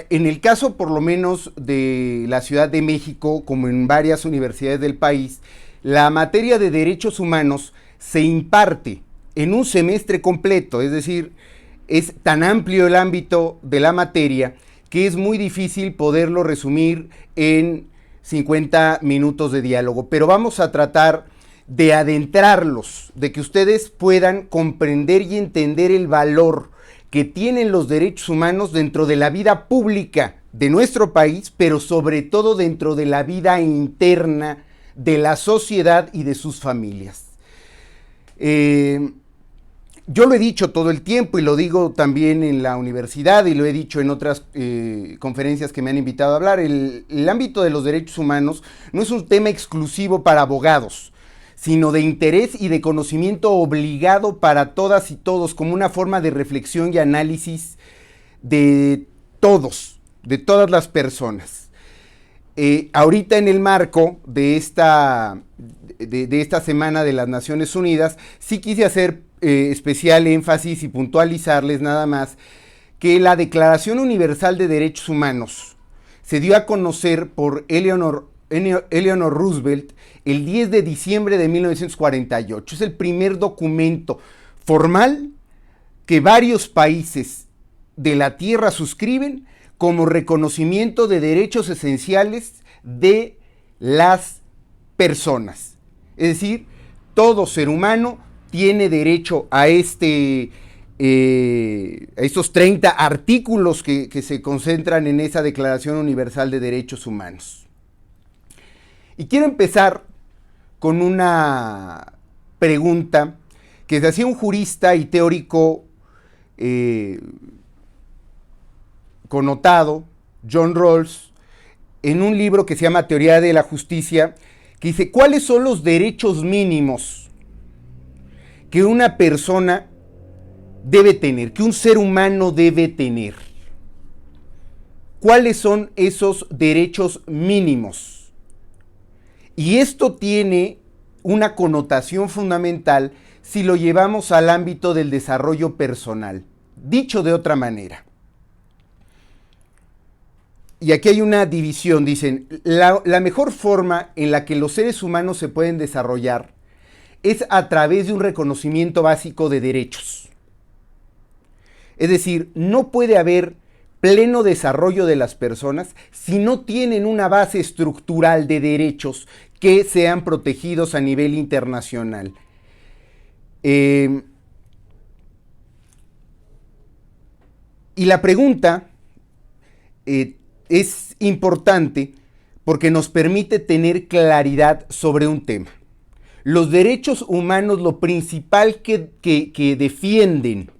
En el caso, por lo menos, de la Ciudad de México, como en varias universidades del país, la materia de derechos humanos se imparte en un semestre completo, es decir, es tan amplio el ámbito de la materia que es muy difícil poderlo resumir en 50 minutos de diálogo, pero vamos a tratar de adentrarlos, de que ustedes puedan comprender y entender el valor que tienen los derechos humanos dentro de la vida pública de nuestro país, pero sobre todo dentro de la vida interna de la sociedad y de sus familias. Yo lo he dicho todo el tiempo y lo digo también en la universidad y lo he dicho en otras conferencias que me han invitado a hablar, el ámbito de los derechos humanos no es un tema exclusivo para abogados, sino de interés y de conocimiento obligado para todas y todos, como una forma de reflexión y análisis de todos, de todas las personas. Ahorita en el marco de esta Semana de las Naciones Unidas, sí quise hacer especial énfasis y puntualizarles nada más que la Declaración Universal de Derechos Humanos se dio a conocer por Eleanor Roosevelt el 10 de diciembre de 1948. Es el primer documento formal que varios países de la Tierra suscriben como reconocimiento de derechos esenciales de las personas. Es decir, todo ser humano tiene derecho a estos 30 artículos que se concentran en esa Declaración Universal de Derechos Humanos. Y quiero empezar con una pregunta que se hacía un jurista y teórico connotado, John Rawls, en un libro que se llama Teoría de la Justicia, que dice, ¿cuáles son los derechos mínimos que una persona debe tener, que un ser humano debe tener? ¿Cuáles son esos derechos mínimos? Y esto tiene una connotación fundamental si lo llevamos al ámbito del desarrollo personal. Dicho de otra manera, y aquí hay una división, dicen, la mejor forma en la que los seres humanos se pueden desarrollar es a través de un reconocimiento básico de derechos. Es decir, no puede haber pleno desarrollo de las personas si no tienen una base estructural de derechos que sean protegidos a nivel internacional. Y la pregunta es importante porque nos permite tener claridad sobre un tema. Los derechos humanos, lo principal que defienden,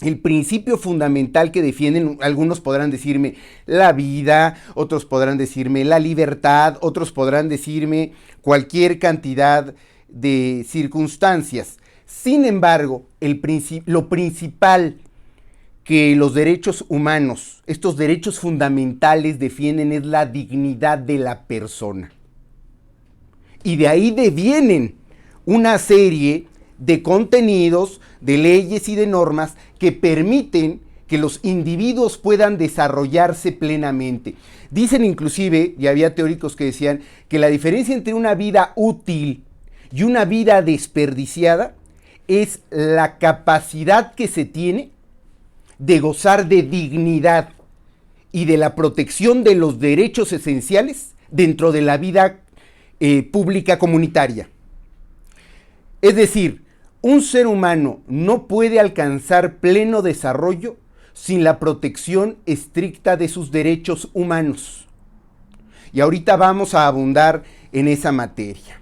el principio fundamental que defienden, algunos podrán decirme la vida, otros podrán decirme la libertad, otros podrán decirme cualquier cantidad de circunstancias. Sin embargo, lo principal que los derechos humanos, estos derechos fundamentales defienden es la dignidad de la persona. Y de ahí devienen una serie de contenidos, de leyes y de normas que permiten que los individuos puedan desarrollarse plenamente. Dicen inclusive, y había teóricos que decían, que la diferencia entre una vida útil y una vida desperdiciada es la capacidad que se tiene de gozar de dignidad y de la protección de los derechos esenciales dentro de la vida pública comunitaria. Es decir, un ser humano no puede alcanzar pleno desarrollo sin la protección estricta de sus derechos humanos. Y ahorita vamos a abundar en esa materia.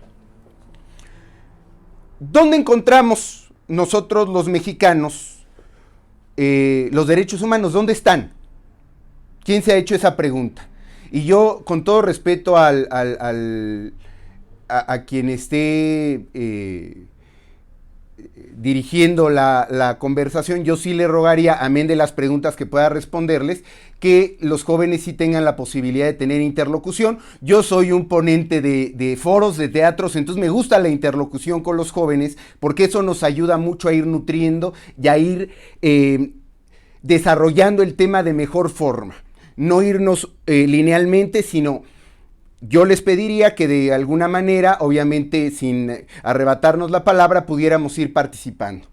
¿Dónde encontramos nosotros los mexicanos los derechos humanos? ¿Dónde están? ¿Quién se ha hecho esa pregunta? Y yo, con todo respeto a quien esté dirigiendo la conversación, yo sí le rogaría, amén de las preguntas que pueda responderles, que los jóvenes sí tengan la posibilidad de tener interlocución. Yo soy un ponente de foros, de teatros, entonces me gusta la interlocución con los jóvenes, porque eso nos ayuda mucho a ir nutriendo y a ir desarrollando el tema de mejor forma. no irnos linealmente, sino yo les pediría que de alguna manera, obviamente sin arrebatarnos la palabra, pudiéramos ir participando.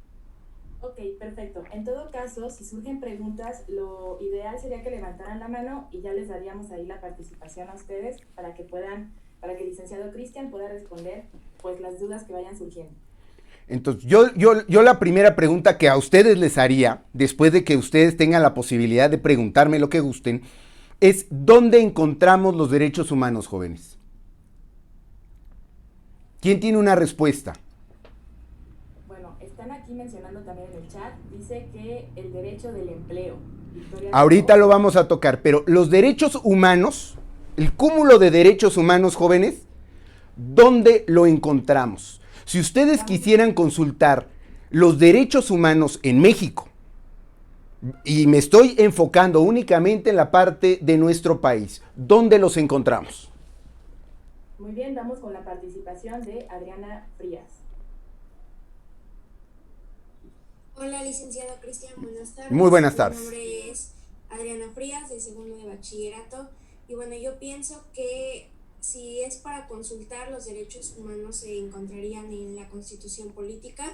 Ok, perfecto. En todo caso, si surgen preguntas, lo ideal sería que levantaran la mano y ya les daríamos ahí la participación a ustedes para que para que el licenciado Cristian pueda responder pues las dudas que vayan surgiendo. Entonces, yo la primera pregunta que a ustedes les haría, después de que ustedes tengan la posibilidad de preguntarme lo que gusten, es ¿dónde encontramos los derechos humanos, jóvenes? ¿Quién tiene una respuesta? Bueno, están aquí mencionando también en el chat, dice que el derecho del empleo. Victoria Ahorita Toro. lo vamos a tocar, pero los derechos humanos, el cúmulo de derechos humanos, jóvenes, ¿dónde lo encontramos? Si ustedes quisieran consultar los derechos humanos en México, y me estoy enfocando únicamente en la parte de nuestro país, ¿dónde los encontramos? Muy bien, vamos con la participación de Adriana Frías. Hola, licenciado Cristian, buenas tardes. Muy buenas tardes. Mi nombre es Adriana Frías, de segundo de bachillerato. Y bueno, yo pienso que si es para consultar, los derechos humanos se encontrarían en la Constitución Política,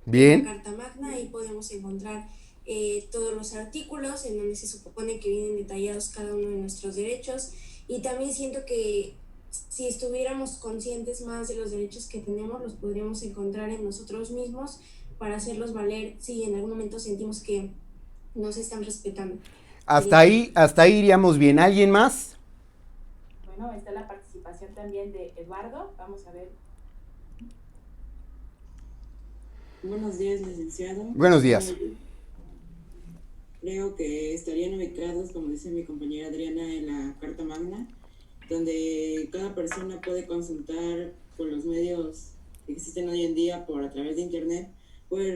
Bien. en la Carta Magna, y podemos encontrar todos los artículos en donde se supone que vienen detallados cada uno de nuestros derechos. Y también siento que si estuviéramos conscientes más de los derechos que tenemos, los podríamos encontrar en nosotros mismos para hacerlos valer si en algún momento sentimos que no se están respetando. Hasta ahí iríamos bien. ¿Alguien más? Bueno, está la participación también de Eduardo. Vamos a ver. Buenos días, licenciado. Buenos días. Creo que estarían ubicados, como dice mi compañera Adriana, en la Carta Magna, donde cada persona puede consultar por los medios que existen hoy en día a través de internet, puede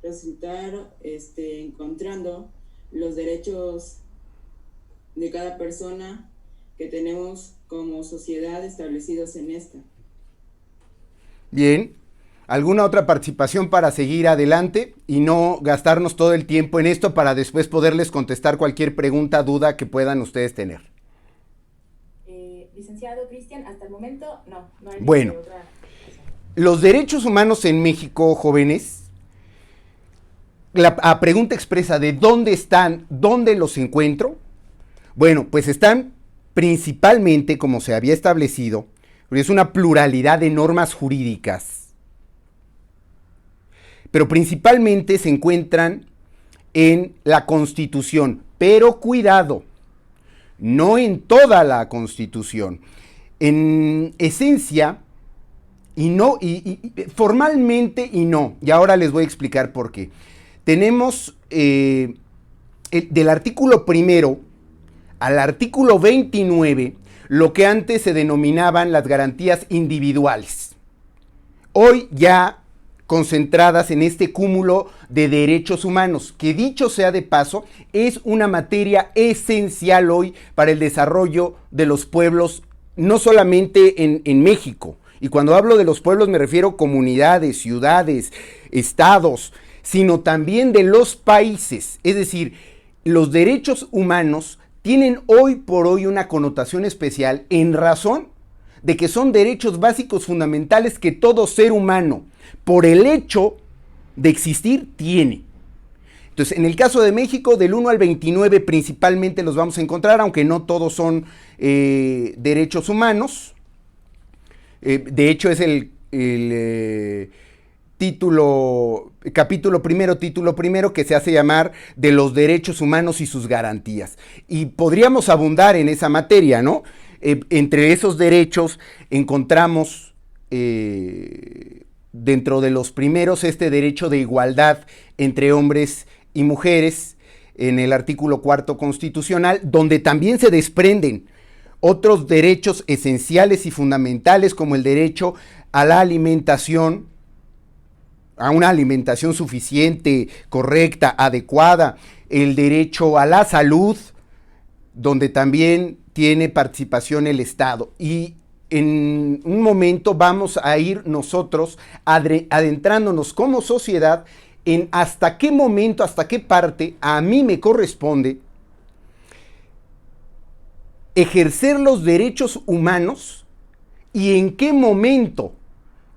resultar encontrando los derechos de cada persona que tenemos como sociedad establecidos en esta. Bien. ¿Alguna otra participación para seguir adelante y no gastarnos todo el tiempo en esto para después poderles contestar cualquier pregunta, duda que puedan ustedes tener? Licenciado Cristian, hasta el momento no hay bueno, otra. Los derechos humanos en México, jóvenes, la pregunta expresa de dónde están, dónde los encuentro. Bueno, pues están principalmente, como se había establecido, es una pluralidad de normas jurídicas, pero principalmente se encuentran en la Constitución. Pero cuidado, no en toda la Constitución. En esencia, y formalmente y no. Y ahora les voy a explicar por qué. Tenemos del artículo 1 al artículo 29 lo que antes se denominaban las garantías individuales. Hoy ya concentradas en este cúmulo de derechos humanos, que dicho sea de paso, es una materia esencial hoy para el desarrollo de los pueblos, no solamente en México. Y cuando hablo de los pueblos me refiero a comunidades, ciudades, estados, sino también de los países. Es decir, los derechos humanos tienen hoy por hoy una connotación especial en razón de que son derechos básicos fundamentales que todo ser humano, por el hecho de existir, tiene. Entonces, en el caso de México, del 1 al 29 principalmente los vamos a encontrar, aunque no todos son derechos humanos. De hecho, es el capítulo primero, que se hace llamar de los derechos humanos y sus garantías. Y podríamos abundar en esa materia, ¿no? Entre esos derechos encontramos dentro de los primeros este derecho de igualdad entre hombres y mujeres en el artículo 4 constitucional, donde también se desprenden otros derechos esenciales y fundamentales como el derecho a la alimentación, a una alimentación suficiente, correcta, adecuada, el derecho a la salud, donde también tiene participación el Estado. Y en un momento vamos a ir nosotros adentrándonos como sociedad en hasta qué momento, hasta qué parte a mí me corresponde ejercer los derechos humanos y en qué momento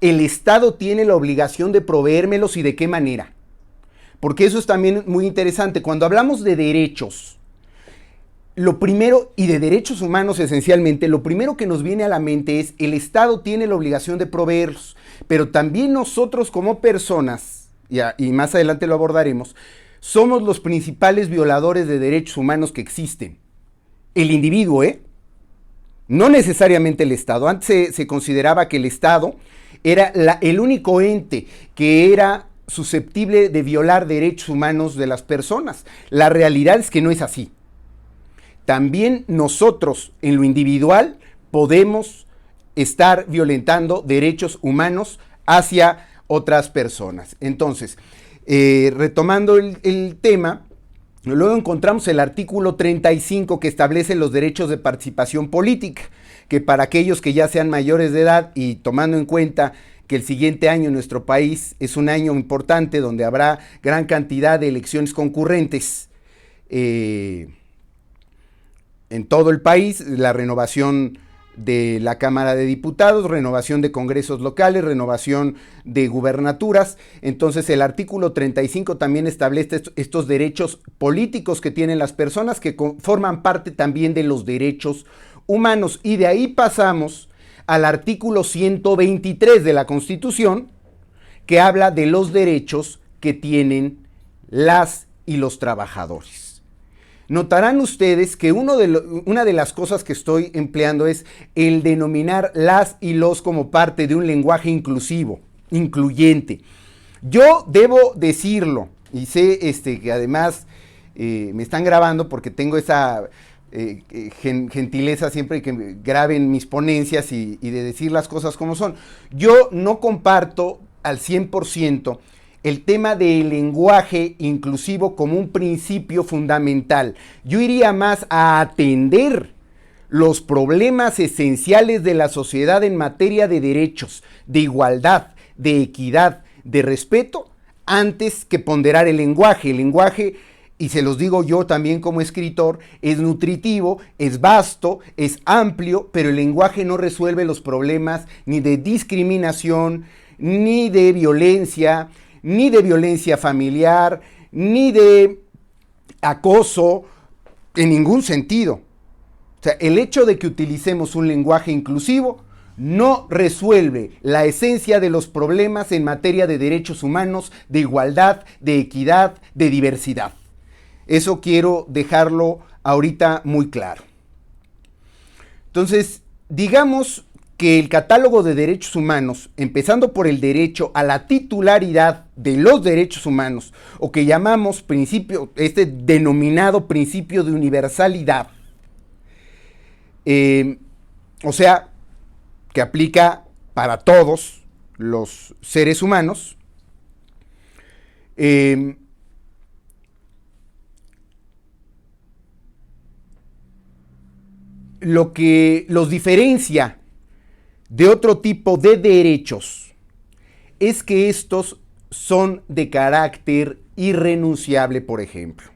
el Estado tiene la obligación de proveérmelos y de qué manera. Porque eso es también muy interesante. Cuando hablamos de derechos, lo primero, y de derechos humanos esencialmente, lo primero que nos viene a la mente es el Estado tiene la obligación de proveerlos, pero también nosotros como personas, y más adelante lo abordaremos, somos los principales violadores de derechos humanos que existen. El individuo, no necesariamente el Estado. Antes se consideraba que el Estado era el único ente que era susceptible de violar derechos humanos de las personas. La realidad es que no es así. También nosotros, en lo individual, podemos estar violentando derechos humanos hacia otras personas. Entonces, retomando el tema, luego encontramos el artículo 35 que establece los derechos de participación política, que para aquellos que ya sean mayores de edad y tomando en cuenta que el siguiente año en nuestro país es un año importante donde habrá gran cantidad de elecciones concurrentes en todo el país, la renovación de la Cámara de Diputados, renovación de congresos locales, renovación de gubernaturas. Entonces el artículo 35 también establece estos derechos políticos que tienen las personas que forman parte también de los derechos humanos. Y de ahí pasamos al artículo 123 de la Constitución, que habla de los derechos que tienen las y los trabajadores. Notarán ustedes que una de las cosas que estoy empleando es el denominar las y los como parte de un lenguaje inclusivo, incluyente. Yo debo decirlo, y sé que además me están grabando porque tengo esa gentileza siempre que graben mis ponencias y de decir las cosas como son. Yo no comparto al 100% el tema del lenguaje inclusivo como un principio fundamental. Yo iría más a atender los problemas esenciales de la sociedad en materia de derechos, de igualdad, de equidad, de respeto, antes que ponderar el lenguaje. El lenguaje, y se los digo yo también como escritor, es nutritivo, es vasto, es amplio, pero el lenguaje no resuelve los problemas ni de discriminación, ni de violencia familiar, ni de acoso, en ningún sentido. O sea, el hecho de que utilicemos un lenguaje inclusivo no resuelve la esencia de los problemas en materia de derechos humanos, de igualdad, de equidad, de diversidad. Eso quiero dejarlo ahorita muy claro. Entonces, digamos que el catálogo de derechos humanos, empezando por el derecho a la titularidad de los derechos humanos, o que llamamos principio, denominado principio de universalidad, o sea, que aplica para todos los seres humanos, lo que los diferencia de otro tipo de derechos es que estos son de carácter irrenunciable, por ejemplo.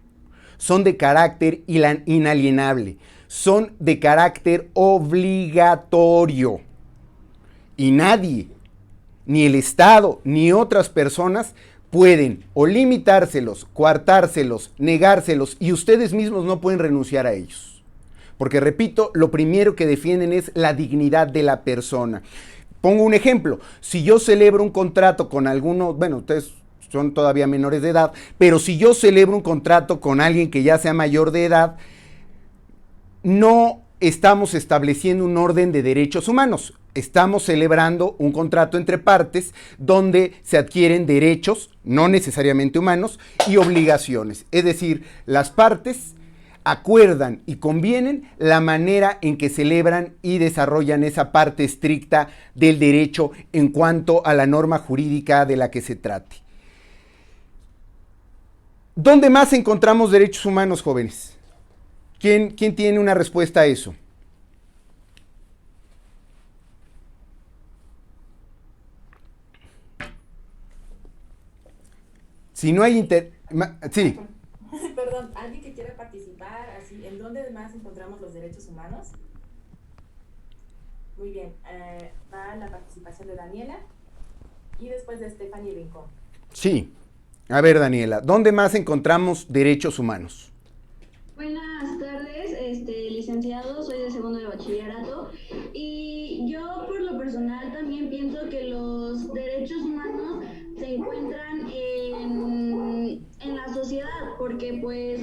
Son de carácter inalienable. Son de carácter obligatorio. Y nadie, ni el Estado, ni otras personas pueden o limitárselos, coartárselos, negárselos, y ustedes mismos no pueden renunciar a ellos. Porque, repito, lo primero que defienden es la dignidad de la persona. Pongo un ejemplo. Si yo celebro un contrato con alguno, bueno, ustedes son todavía menores de edad, pero si yo celebro un contrato con alguien que ya sea mayor de edad, no estamos estableciendo un orden de derechos humanos. Estamos celebrando un contrato entre partes donde se adquieren derechos, no necesariamente humanos, y obligaciones. Es decir, las partes acuerdan y convienen la manera en que celebran y desarrollan esa parte estricta del derecho en cuanto a la norma jurídica de la que se trate. ¿Dónde más encontramos derechos humanos, jóvenes? ¿Quién tiene una respuesta a eso? Si no hay sí. Perdón, ¿alguien que quiera participar? Así, ¿en dónde más encontramos los derechos humanos? Muy bien, va la participación de Daniela y después de Stephanie Rincón. Sí. A ver, Daniela, ¿dónde más encontramos derechos humanos? Buenas tardes, licenciado, soy de segundo de bachillerato y yo por lo personal también pienso que los derechos humanos se encuentran en la sociedad, porque pues,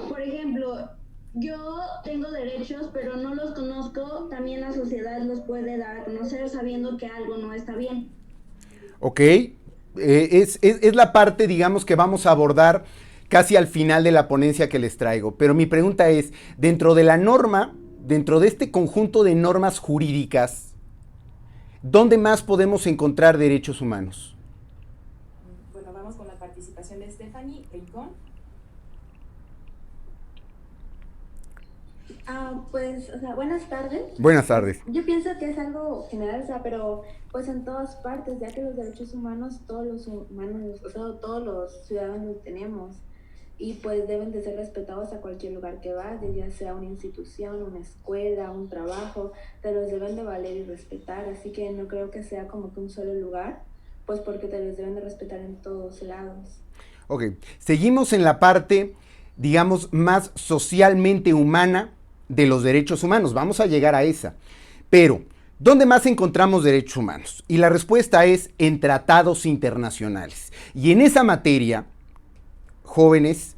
por ejemplo, yo tengo derechos pero no los conozco, también la sociedad los puede dar a conocer sabiendo que algo no está bien. Ok, es la parte, digamos, que vamos a abordar casi al final de la ponencia que les traigo. Pero mi pregunta es, dentro de la norma, dentro de este conjunto de normas jurídicas, ¿dónde más podemos encontrar derechos humanos? Bueno, vamos con la participación de Stephanie Rincón. Pues, o sea, buenas tardes. Buenas tardes. Yo pienso que es algo general, o sea, pero pues en todas partes, ya que los derechos humanos, todos los humanos, o sea, todos los ciudadanos los tenemos y pues deben de ser respetados a cualquier lugar que vayas, ya sea una institución, una escuela, un trabajo, te los deben de valer y respetar, así que no creo que sea como que un solo lugar, pues porque te los deben de respetar en todos lados. Ok, seguimos en la parte, digamos, más socialmente humana de los derechos humanos. Vamos a llegar a esa. Pero, ¿dónde más encontramos derechos humanos? Y la respuesta es en tratados internacionales. Y en esa materia, jóvenes,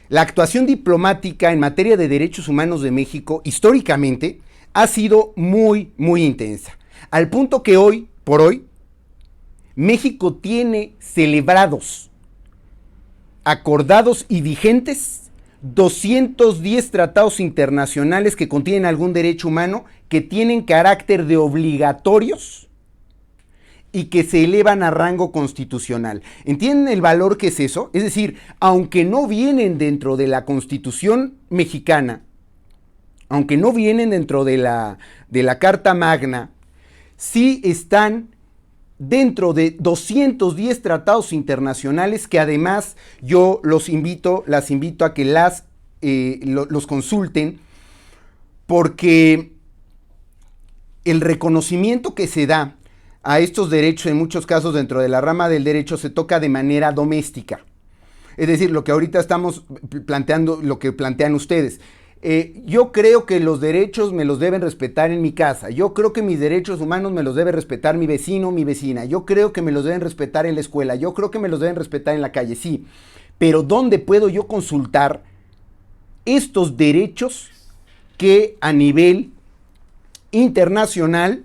la actuación diplomática en materia de derechos humanos de México, históricamente, ha sido muy, muy intensa. Al punto que hoy, por hoy, México tiene celebrados, acordados y vigentes 210 tratados internacionales que contienen algún derecho humano, que tienen carácter de obligatorios y que se elevan a rango constitucional. ¿Entienden el valor que es eso? Es decir, aunque no vienen dentro de la Constitución mexicana, aunque no vienen dentro de la Carta Magna, sí están dentro de 210 tratados internacionales que además yo las invito a que los consulten, porque el reconocimiento que se da a estos derechos, en muchos casos dentro de la rama del derecho, se toca de manera doméstica. Es decir, lo que ahorita estamos planteando, lo que plantean ustedes. Yo creo que los derechos me los deben respetar en mi casa. Yo creo que mis derechos humanos me los debe respetar mi vecino o mi vecina. Yo creo que me los deben respetar en la escuela. Yo creo que me los deben respetar en la calle, sí. Pero ¿dónde puedo yo consultar estos derechos que a nivel internacional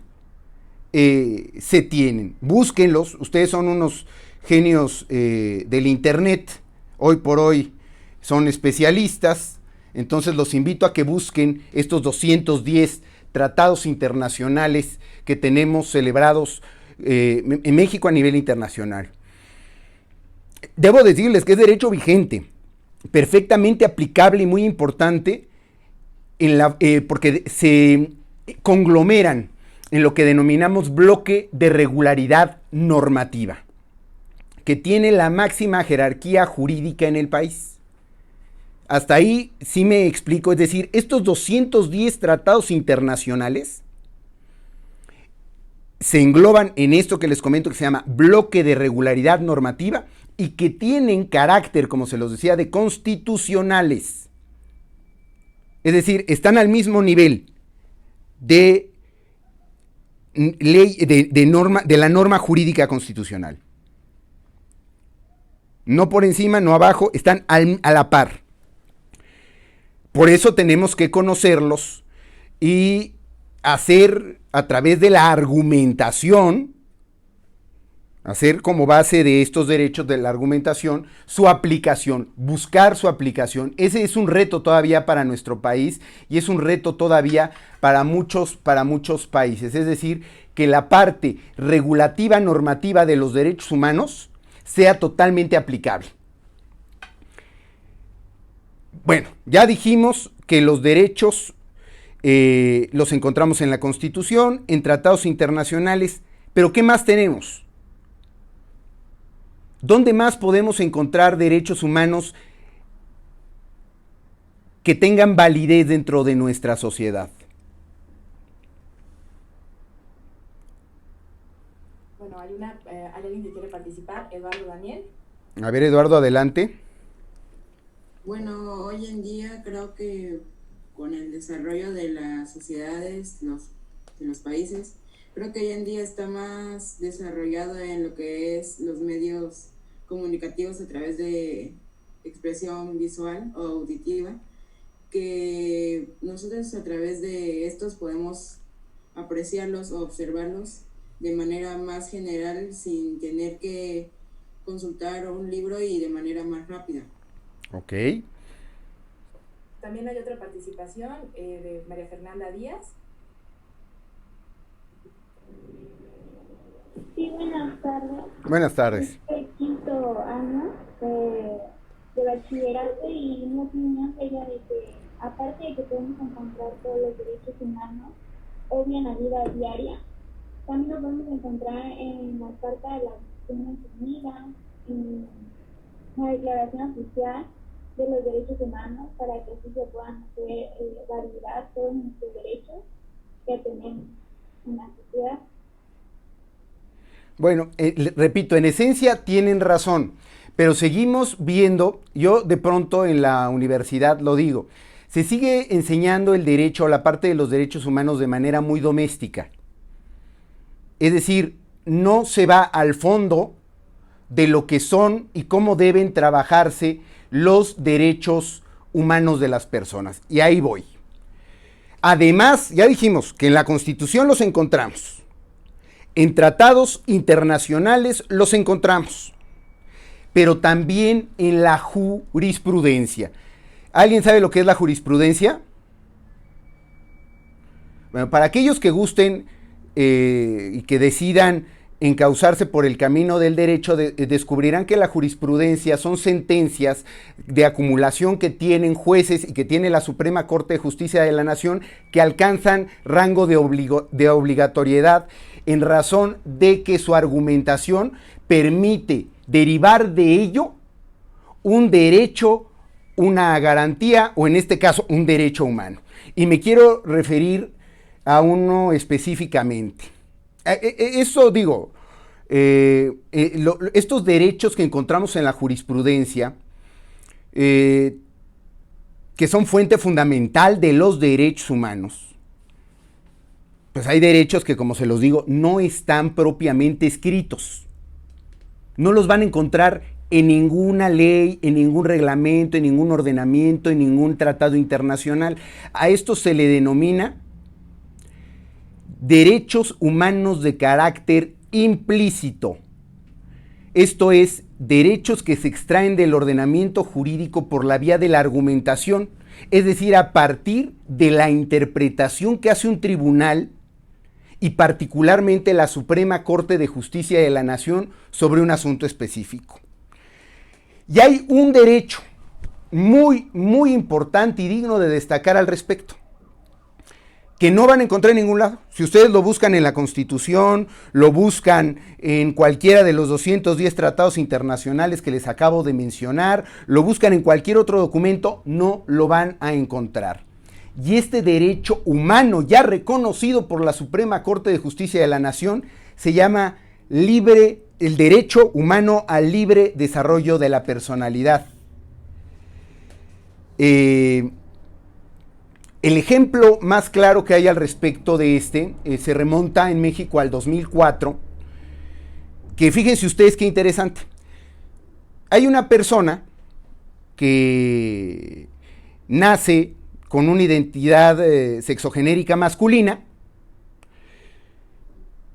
se tienen? Búsquenlos. Ustedes son unos genios del internet. Hoy por hoy son especialistas. Entonces los invito a que busquen estos 210 tratados internacionales que tenemos celebrados en México a nivel internacional. Debo decirles que es derecho vigente, perfectamente aplicable y muy importante, porque se conglomeran en lo que denominamos bloque de regularidad normativa, que tiene la máxima jerarquía jurídica en el país. Hasta ahí sí me explico, es decir, estos 210 tratados internacionales se engloban en esto que les comento que se llama bloque de regularidad normativa y que tienen carácter, como se los decía, de constitucionales. Es decir, están al mismo nivel de ley, de la norma jurídica constitucional. No por encima, no abajo, están a la par. Por eso tenemos que conocerlos y hacer a través de la argumentación, hacer como base de estos derechos de la argumentación su aplicación, buscar su aplicación. Ese es un reto todavía para nuestro país y es un reto todavía para muchos países. Es decir, que la parte regulativa normativa de los derechos humanos sea totalmente aplicable. Bueno, ya dijimos que los derechos los encontramos en la Constitución, en tratados internacionales, pero ¿qué más tenemos? ¿Dónde más podemos encontrar derechos humanos que tengan validez dentro de nuestra sociedad? Bueno, hay alguien que quiere participar, Eduardo Daniel. A ver, Eduardo, adelante. Bueno, hoy en día creo que con el desarrollo de las sociedades, de los países, creo que hoy en día está más desarrollado en lo que es los medios comunicativos a través de expresión visual o auditiva, que nosotros a través de estos podemos apreciarlos o observarlos de manera más general sin tener que consultar un libro y de manera más rápida. Ok. También hay otra participación de María Fernanda Díaz. Sí, buenas tardes. Buenas tardes. Soy quinto año de bachillerato y mi opinión sería de que, aparte de que podemos encontrar todos los derechos humanos, obvio en la vida diaria, también lo podemos encontrar en la Carta de las Naciones Unidas, en la Declaración Oficial de los Derechos Humanos, para que así se puedan hacer validar todos nuestros derechos que tenemos en la sociedad. Bueno, repito, en esencia tienen razón, pero seguimos viendo, yo de pronto en la universidad lo digo, se sigue enseñando el derecho, la parte de los derechos humanos de manera muy doméstica. Es decir, no se va al fondo de lo que son y cómo deben trabajarse los derechos humanos de las personas. Y ahí voy. Además, ya dijimos que en la Constitución los encontramos. En tratados internacionales los encontramos. Pero también en la jurisprudencia. ¿Alguien sabe lo que es la jurisprudencia? Bueno, para aquellos que gusten y que decidan encauzarse por el camino del derecho, descubrirán que la jurisprudencia son sentencias de acumulación que tienen jueces y que tiene la Suprema Corte de Justicia de la Nación, que alcanzan rango de obligatoriedad en razón de que su argumentación permite derivar de ello un derecho, una garantía o en este caso un derecho humano. Y me quiero referir a uno específicamente. Eso digo, estos derechos que encontramos en la jurisprudencia, que son fuente fundamental de los derechos humanos, pues hay derechos que, como se los digo, no están propiamente escritos. No los van a encontrar en ninguna ley, en ningún reglamento, en ningún ordenamiento, en ningún tratado internacional. A esto se le denomina derechos humanos de carácter implícito. Esto es, derechos que se extraen del ordenamiento jurídico por la vía de la argumentación, es decir, a partir de la interpretación que hace un tribunal y particularmente la Suprema Corte de Justicia de la Nación sobre un asunto específico. Y hay un derecho muy, muy importante y digno de destacar al respecto, que no van a encontrar en ningún lado. Si ustedes lo buscan en la Constitución, lo buscan en cualquiera de los 210 tratados internacionales que les acabo de mencionar, lo buscan en cualquier otro documento, no lo van a encontrar. Y este derecho humano, ya reconocido por la Suprema Corte de Justicia de la Nación, se llama el derecho humano al libre desarrollo de la personalidad. El ejemplo más claro que hay al respecto de se remonta en México al 2004, que fíjense ustedes qué interesante. Hay una persona que nace con una identidad sexogenérica masculina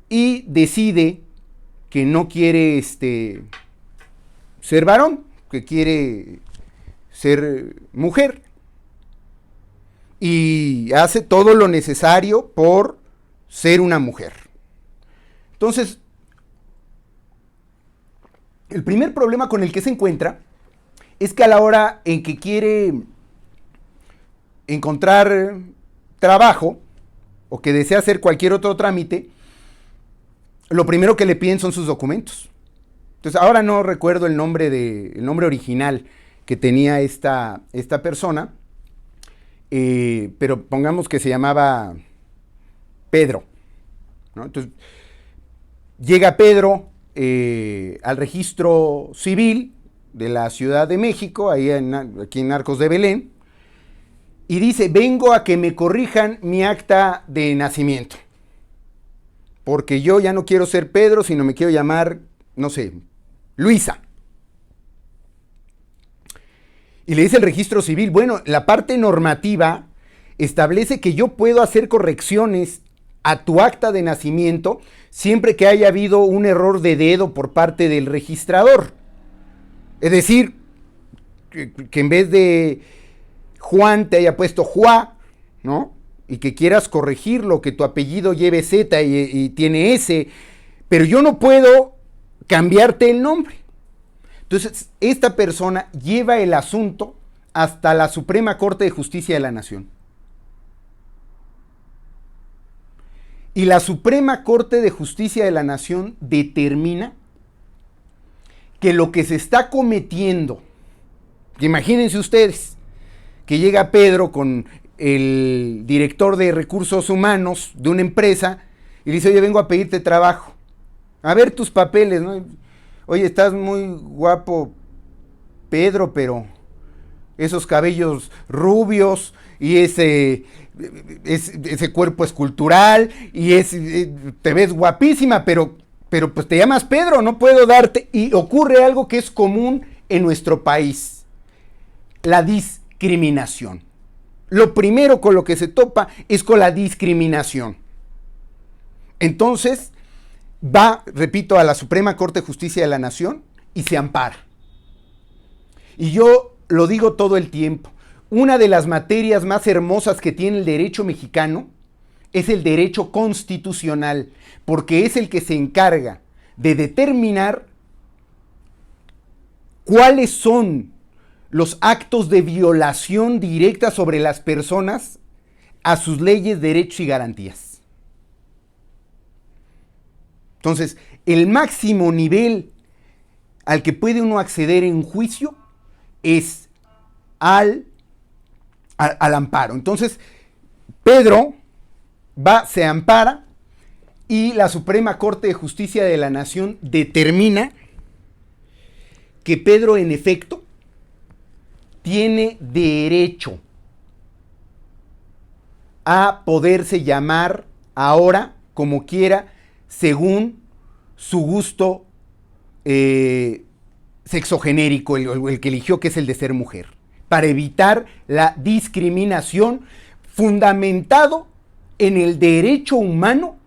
y decide que no quiere ser varón, que quiere ser mujer. Y hace todo lo necesario por ser una mujer. Entonces, el primer problema con el que se encuentra es que a la hora en que quiere encontrar trabajo o que desea hacer cualquier otro trámite, lo primero que le piden son sus documentos. Entonces, ahora no recuerdo el nombre original que tenía esta persona, pero pongamos que se llamaba Pedro, ¿no? Entonces, llega Pedro al registro civil de la Ciudad de México, aquí en Arcos de Belén, y dice: vengo a que me corrijan mi acta de nacimiento, porque yo ya no quiero ser Pedro, sino me quiero llamar, no sé, Luisa. Y le dice el registro civil: bueno, la parte normativa establece que yo puedo hacer correcciones a tu acta de nacimiento siempre que haya habido un error de dedo por parte del registrador. Es decir, que en vez de Juan te haya puesto Juá, ¿no? Y que quieras corregirlo, que tu apellido lleve Z y tiene S, pero yo no puedo cambiarte el nombre. Entonces, esta persona lleva el asunto hasta la Suprema Corte de Justicia de la Nación. Y la Suprema Corte de Justicia de la Nación determina que lo que se está cometiendo, imagínense ustedes, que llega Pedro con el director de recursos humanos de una empresa y le dice: oye, vengo a pedirte trabajo. A ver tus papeles, ¿no? Oye, estás muy guapo, Pedro, pero esos cabellos rubios y ese cuerpo escultural y te ves guapísima, pero pues te llamas Pedro, no puedo darte. Y ocurre algo que es común en nuestro país: la discriminación. Lo primero con lo que se topa es con la discriminación. Entonces va, repito, a la Suprema Corte de Justicia de la Nación y se ampara. Y yo lo digo todo el tiempo: una de las materias más hermosas que tiene el derecho mexicano es el derecho constitucional, porque es el que se encarga de determinar cuáles son los actos de violación directa sobre las personas a sus leyes, derechos y garantías. Entonces, el máximo nivel al que puede uno acceder en juicio es al amparo. Entonces, Pedro se ampara y la Suprema Corte de Justicia de la Nación determina que Pedro, en efecto, tiene derecho a poderse llamar ahora como quiera, según su gusto sexogenérico, el que eligió, que es el de ser mujer, para evitar la discriminación, fundamentado en el derecho humano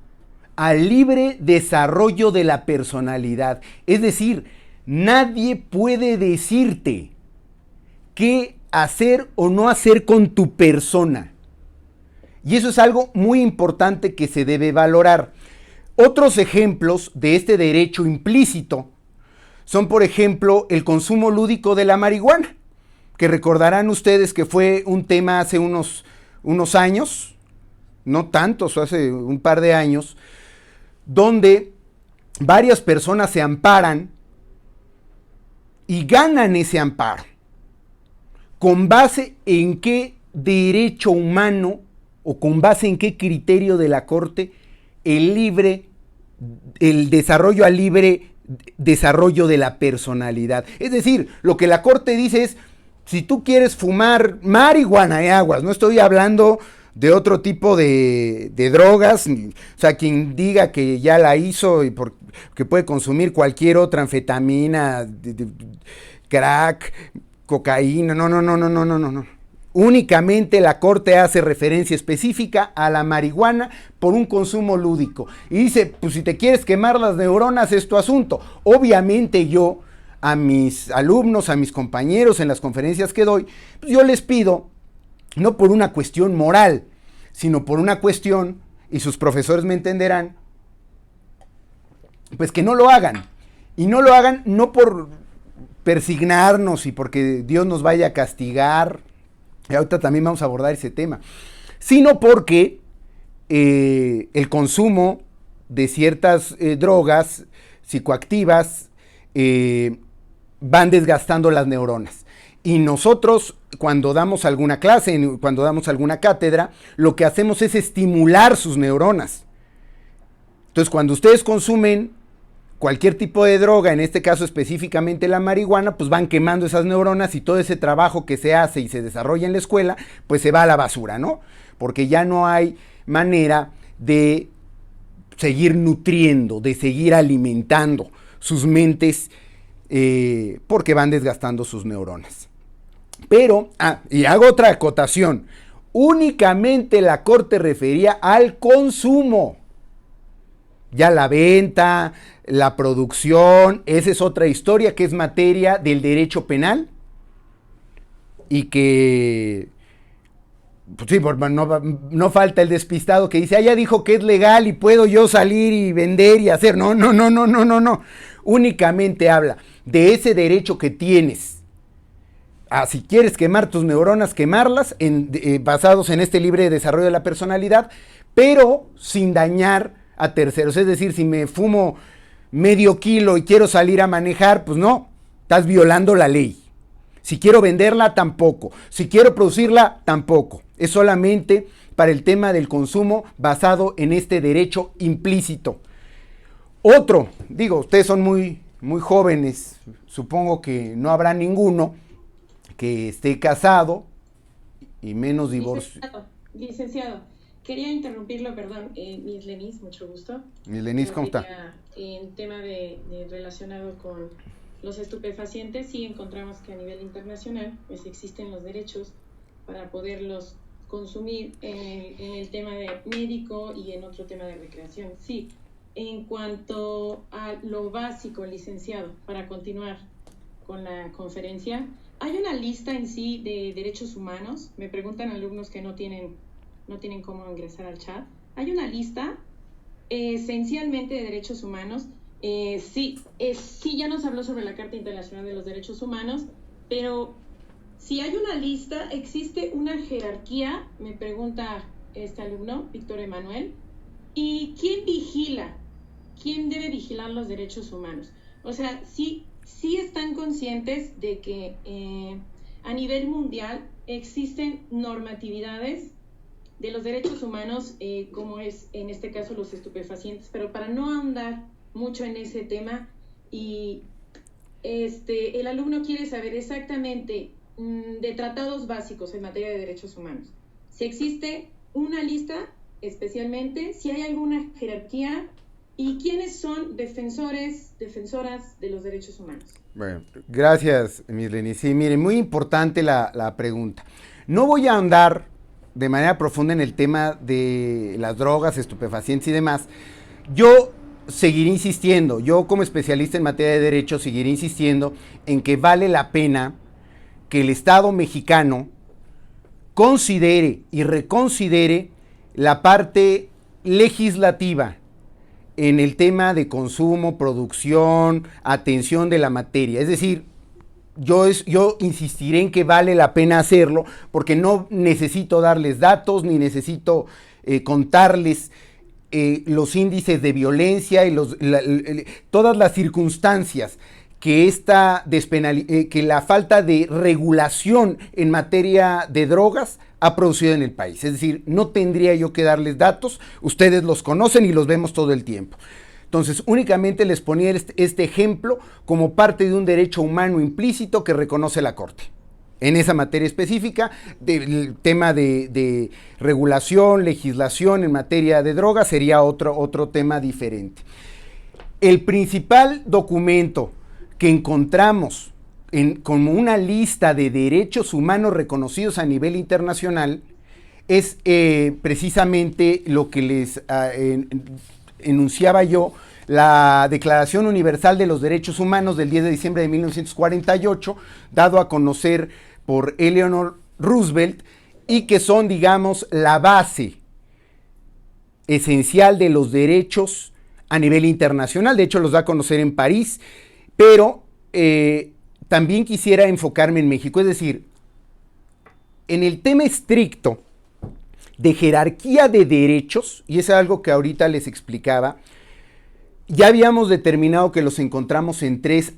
al libre desarrollo de la personalidad. Es decir, nadie puede decirte qué hacer o no hacer con tu persona. Y eso es algo muy importante que se debe valorar. Otros ejemplos de este derecho implícito son, por ejemplo, el consumo lúdico de la marihuana, que recordarán ustedes que fue un tema hace unos años, no tantos, hace un par de años, donde varias personas se amparan y ganan ese amparo. ¿Con base en qué derecho humano o con base en qué criterio de la Corte el desarrollo al libre desarrollo de la personalidad? Es decir, lo que la Corte dice es: si tú quieres fumar marihuana y aguas, no estoy hablando de otro tipo de drogas, o sea, quien diga que ya la hizo y que puede consumir cualquier otra anfetamina, crack, cocaína, no. Únicamente la Corte hace referencia específica a la marihuana por un consumo lúdico. Y dice: pues si te quieres quemar las neuronas es tu asunto. Obviamente yo a mis alumnos, a mis compañeros en las conferencias que doy, pues yo les pido, no por una cuestión moral, sino por una cuestión, y sus profesores me entenderán, pues que no lo hagan. Y no lo hagan no por persignarnos y porque Dios nos vaya a castigar, y ahorita también vamos a abordar ese tema, sino porque el consumo de ciertas drogas psicoactivas van desgastando las neuronas. Y nosotros, cuando damos alguna clase, cuando damos alguna cátedra, lo que hacemos es estimular sus neuronas. Entonces, cuando ustedes consumen cualquier tipo de droga, en este caso específicamente la marihuana, pues van quemando esas neuronas y todo ese trabajo que se hace y se desarrolla en la escuela, pues se va a la basura, ¿no? Porque ya no hay manera de seguir nutriendo, de seguir alimentando sus mentes, porque van desgastando sus neuronas. Pero, y hago otra acotación, únicamente la Corte refería al consumo. Ya la venta, la producción, esa es otra historia que es materia del derecho penal y que, pues sí, no falta el despistado que dice, ya dijo que es legal y puedo yo salir y vender y hacer. No. Únicamente habla de ese derecho que tienes. Si quieres quemar tus neuronas, quemarlas, basados en este libre desarrollo de la personalidad, pero sin dañar a terceros. Es decir, si me fumo medio kilo y quiero salir a manejar, pues no, estás violando la ley. Si quiero venderla, tampoco. Si quiero producirla, tampoco. Es solamente para el tema del consumo basado en este derecho implícito. Otro, ustedes son muy jóvenes, supongo que no habrá ninguno que esté casado y menos divorcio. Licenciado, quería interrumpirlo, perdón, Miss Lenis, mucho gusto. Miss Lenis, ¿cómo está? En tema de relacionado con los estupefacientes, sí encontramos que a nivel internacional pues existen los derechos para poderlos consumir en el tema de médico y en otro tema de recreación. Sí, en cuanto a lo básico, licenciado, para continuar con la conferencia, hay una lista en sí de derechos humanos. Me preguntan alumnos que no tienen cómo ingresar al chat. Hay una lista esencialmente de derechos humanos. Sí, ya nos habló sobre la Carta Internacional de los Derechos Humanos, pero si hay una lista, existe una jerarquía, me pregunta este alumno, Víctor Emanuel, ¿y quién vigila? ¿Quién debe vigilar los derechos humanos? O sea, sí están conscientes de que a nivel mundial existen normatividades de los derechos humanos, como es en este caso los estupefacientes, pero para no ahondar mucho en ese tema, y el alumno quiere saber exactamente de tratados básicos en materia de derechos humanos, si existe una lista especialmente, si hay alguna jerarquía y quiénes son defensoras de los derechos humanos. Bueno, gracias, Miss Lenis. Sí, miren, muy importante la pregunta. No voy a ahondar de manera profunda en el tema de las drogas, estupefacientes y demás. Yo seguiré insistiendo, yo como especialista en materia de derecho seguiré insistiendo en que vale la pena que el Estado mexicano considere y reconsidere la parte legislativa en el tema de consumo, producción, atención de la materia. Es decir, yo insistiré en que vale la pena hacerlo porque no necesito darles datos ni necesito contarles los índices de violencia y todas las circunstancias que que la falta de regulación en materia de drogas ha producido en el país. Es decir, no tendría yo que darles datos, ustedes los conocen y los vemos todo el tiempo. Entonces, únicamente les ponía este ejemplo como parte de un derecho humano implícito que reconoce la Corte. En esa materia específica, del tema de regulación, legislación en materia de drogas sería otro tema diferente. El principal documento que encontramos como una lista de derechos humanos reconocidos a nivel internacional es precisamente lo que les enunciaba yo, la Declaración Universal de los Derechos Humanos del 10 de diciembre de 1948, dado a conocer por Eleanor Roosevelt, y que son, digamos, la base esencial de los derechos a nivel internacional. De hecho, los da a conocer en París, pero también quisiera enfocarme en México. Es decir, en el tema estricto de jerarquía de derechos, y es algo que ahorita les explicaba, ya habíamos determinado que los encontramos en 3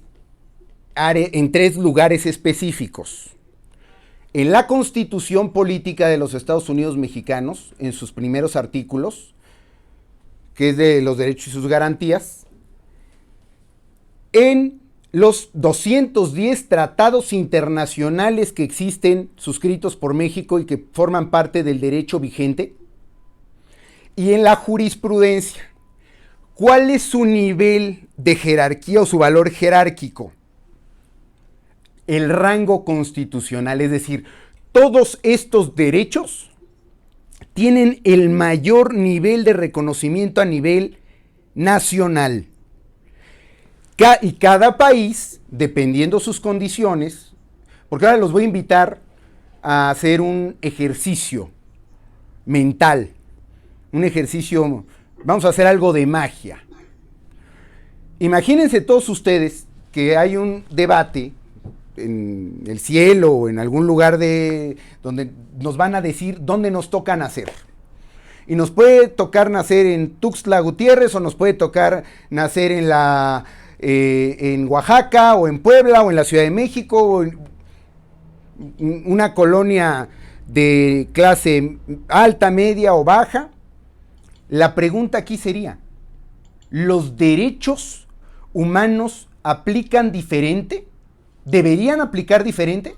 en 3 lugares específicos. En la Constitución Política de los Estados Unidos Mexicanos, en sus primeros artículos, que es de los derechos y sus garantías, en los 210 tratados internacionales que existen suscritos por México y que forman parte del derecho vigente, y en la jurisprudencia. ¿Cuál es su nivel de jerarquía o su valor jerárquico? El rango constitucional, es decir, todos estos derechos tienen el mayor nivel de reconocimiento a nivel nacional. Y cada país, dependiendo sus condiciones, porque ahora los voy a invitar a hacer un ejercicio mental, un ejercicio, vamos a hacer algo de magia. Imagínense todos ustedes que hay un debate en el cielo o en algún lugar donde nos van a decir dónde nos toca nacer. Y nos puede tocar nacer en Tuxtla Gutiérrez o nos puede tocar nacer en Oaxaca o en Puebla o en la Ciudad de México o en una colonia de clase alta, media o baja. La pregunta aquí sería, ¿los derechos humanos aplican diferente? ¿Deberían aplicar diferente?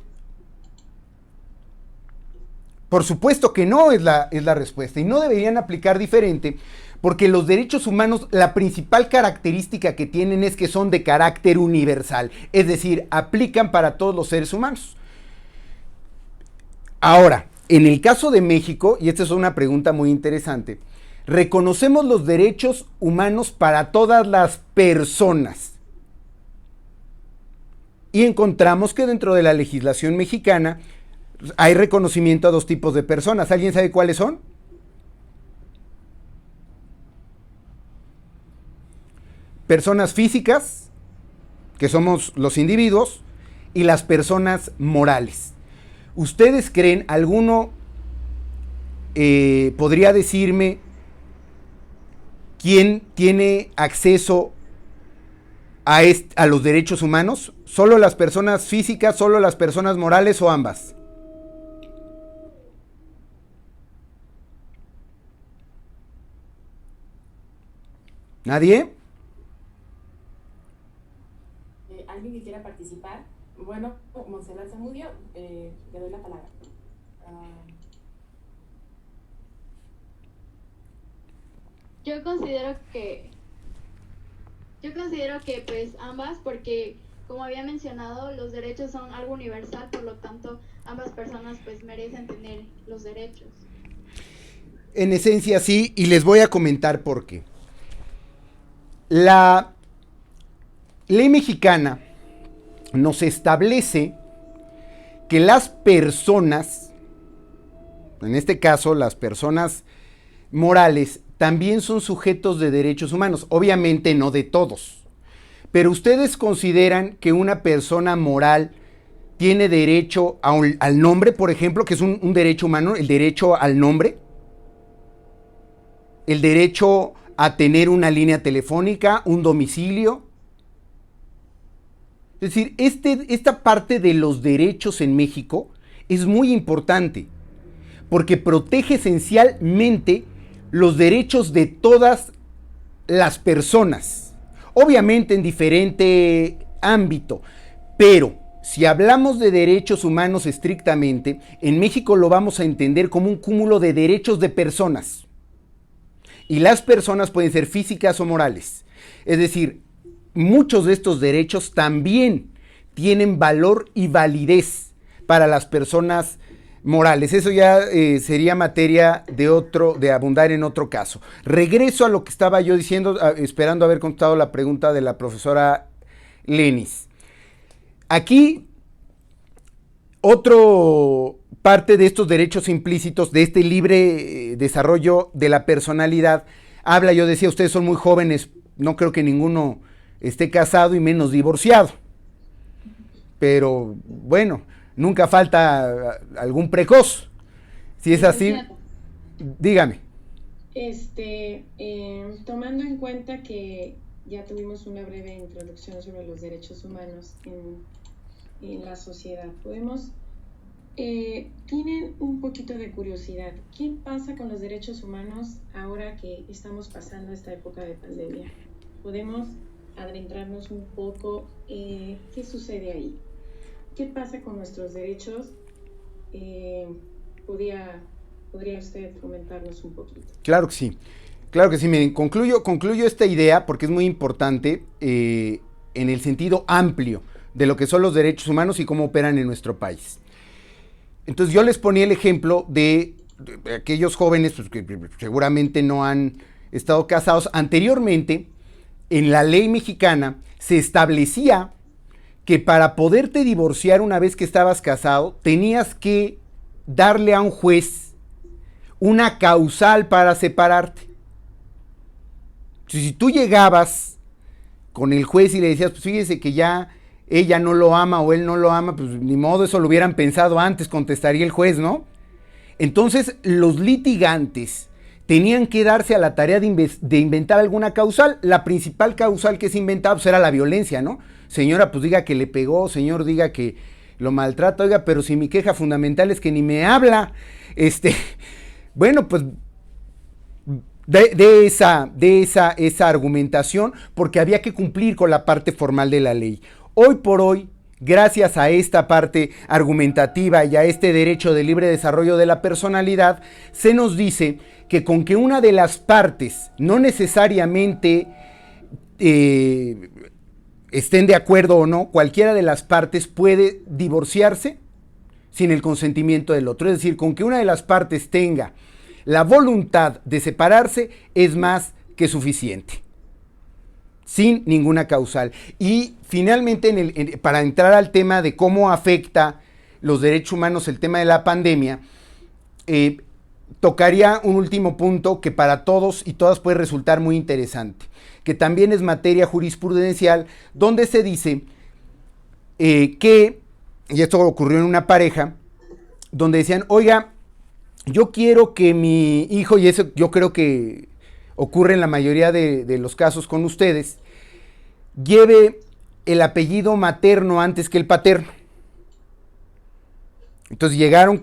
Por supuesto que no es la respuesta, y no deberían aplicar diferente porque los derechos humanos, la principal característica que tienen es que son de carácter universal, es decir, aplican para todos los seres humanos. Ahora, en el caso de México, y esta es una pregunta muy interesante, reconocemos los derechos humanos para todas las personas. Y encontramos que dentro de la legislación mexicana hay reconocimiento a 2 tipos de personas. ¿Alguien sabe cuáles son? Personas físicas, que somos los individuos, y las personas morales. ¿Ustedes creen, alguno podría decirme quién tiene acceso a los derechos humanos? ¿Solo las personas físicas, solo las personas morales o ambas? ¿Nadie? ¿Alguien que quiera participar? Bueno, Monserrat Zamudio, le doy la palabra. Yo considero que pues ambas, porque como había mencionado, los derechos son algo universal, por lo tanto ambas personas pues merecen tener los derechos. En esencia sí, y les voy a comentar por qué. La ley mexicana nos establece que las personas, en este caso las personas morales, también son sujetos de derechos humanos, obviamente no de todos, pero ustedes consideran que una persona moral tiene derecho al nombre, por ejemplo, que es un derecho humano, el derecho al nombre, el derecho a tener una línea telefónica, un domicilio. Es decir, esta parte de los derechos en México es muy importante, porque protege esencialmente los derechos de todas las personas, obviamente en diferente ámbito, pero si hablamos de derechos humanos estrictamente, en México lo vamos a entender como un cúmulo de derechos de personas, y las personas pueden ser físicas o morales, es decir, muchos de estos derechos también tienen valor y validez para las personas morales. Eso ya sería materia de abundar en otro caso. Regreso a lo que estaba yo diciendo, esperando haber contestado la pregunta de la profesora Lenis. Aquí, otro parte de estos derechos implícitos, de este libre desarrollo de la personalidad, habla, yo decía, ustedes son muy jóvenes, no creo que ninguno esté casado y menos divorciado. Pero, bueno, nunca falta algún precoz. Si es así, dígame. Tomando en cuenta que ya tuvimos una breve introducción sobre los derechos humanos en la sociedad. Tienen un poquito de curiosidad. ¿Qué pasa con los derechos humanos ahora que estamos pasando esta época de pandemia? ¿Podemos adentrarnos un poco? ¿Qué sucede ahí? ¿Qué pasa con nuestros derechos? ¿Podría usted comentarnos un poquito? Claro que sí. Claro que sí. Miren, concluyo esta idea porque es muy importante en el sentido amplio de lo que son los derechos humanos y cómo operan en nuestro país. Entonces yo les ponía el ejemplo de aquellos jóvenes pues, que seguramente no han estado casados. Anteriormente, en la ley mexicana, se establecía que para poderte divorciar una vez que estabas casado, tenías que darle a un juez una causal para separarte. Si tú llegabas con el juez y le decías, pues fíjese que ya ella no lo ama o él no lo ama, pues ni modo, eso lo hubieran pensado antes, contestaría el juez, ¿no? Entonces los litigantes tenían que darse a la tarea de inventar alguna causal. La principal causal que se inventaba pues, era la violencia, ¿no? Señora, pues diga que le pegó, señor, diga que lo maltrata, oiga, pero si mi queja fundamental es que ni me habla, bueno, pues de esa argumentación, porque había que cumplir con la parte formal de la ley. Hoy por hoy, gracias a esta parte argumentativa y a este derecho de libre desarrollo de la personalidad, se nos dice que con que una de las partes no necesariamente estén de acuerdo o no, cualquiera de las partes puede divorciarse sin el consentimiento del otro. Es decir, con que una de las partes tenga la voluntad de separarse es más que suficiente, sin ninguna causal. Y finalmente, para entrar al tema de cómo afecta los derechos humanos el tema de la pandemia, tocaría un último punto que para todos y todas puede resultar muy interesante, que también es materia jurisprudencial, donde se dice que, y esto ocurrió en una pareja, donde decían, oiga, yo quiero que mi hijo, y eso yo creo que ocurre en la mayoría de los casos con ustedes, lleve el apellido materno antes que el paterno. Entonces llegaron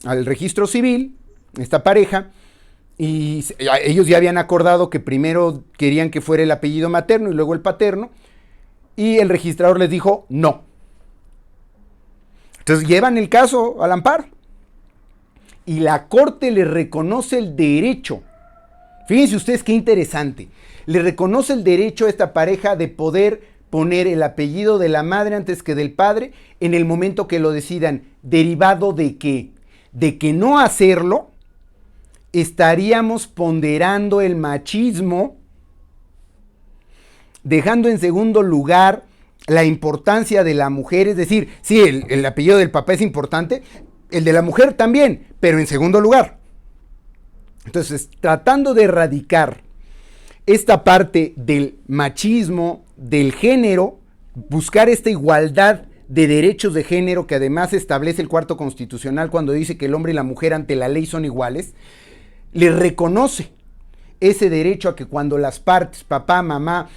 al registro civil, esta pareja, y ellos ya habían acordado que primero querían que fuera el apellido materno y luego el paterno, y el registrador les dijo no. Entonces llevan el caso al amparo, y la corte le reconoce el derecho. Fíjense ustedes qué interesante. Le reconoce el derecho a esta pareja de poder poner el apellido de la madre antes que del padre en el momento que lo decidan. ¿Derivado de qué? De que no hacerlo, estaríamos ponderando el machismo, dejando en segundo lugar la importancia de la mujer. Es decir, sí, el apellido del papá es importante, el de la mujer también, pero en segundo lugar. Entonces, tratando de erradicar esta parte del machismo, del género, buscar esta igualdad de derechos de género que además establece el cuarto constitucional cuando dice que el hombre y la mujer ante la ley son iguales, le reconoce ese derecho a que cuando las partes, papá, mamá,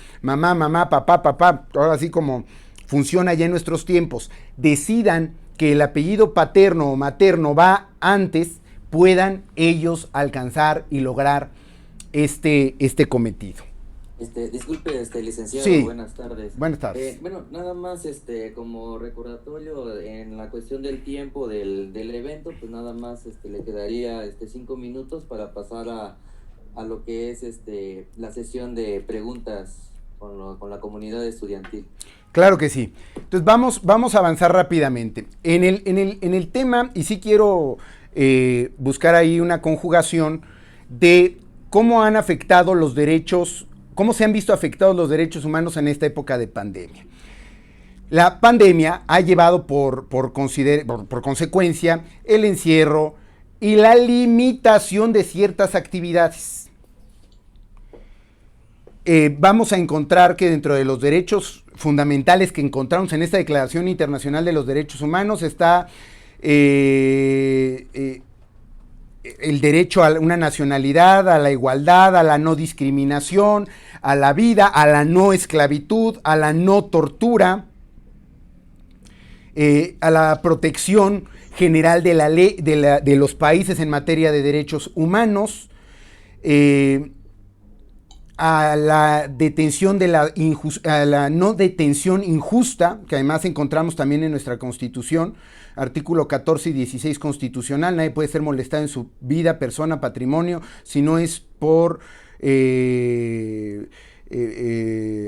papá, ahora sí como funciona ya en nuestros tiempos, decidan que el apellido paterno o materno va antes, puedan ellos alcanzar y lograr este cometido. Disculpe, licenciado, sí. Buenas tardes. Buenas tardes. Bueno, nada más como recordatorio en la cuestión del tiempo del evento, pues nada más le quedaría 5 minutos para pasar a lo que es la sesión de preguntas con la comunidad estudiantil. Claro que sí. Entonces vamos a avanzar rápidamente. En el tema, y sí quiero buscar ahí una conjugación de cómo han afectado los derechos, cómo se han visto afectados los derechos humanos en esta época de pandemia. La pandemia ha llevado por consecuencia el encierro y la limitación de ciertas actividades. Vamos a encontrar que dentro de los derechos fundamentales que encontramos en esta Declaración Internacional de los Derechos Humanos está el derecho a una nacionalidad, a la igualdad, a la no discriminación, a la vida, a la no esclavitud, a la no tortura, a la protección general de la ley de los países en materia de derechos humanos, a la detención a la no detención injusta, que además encontramos también en nuestra Constitución, artículo 14 y 16 constitucional. Nadie puede ser molestado en su vida, persona, patrimonio, si no es por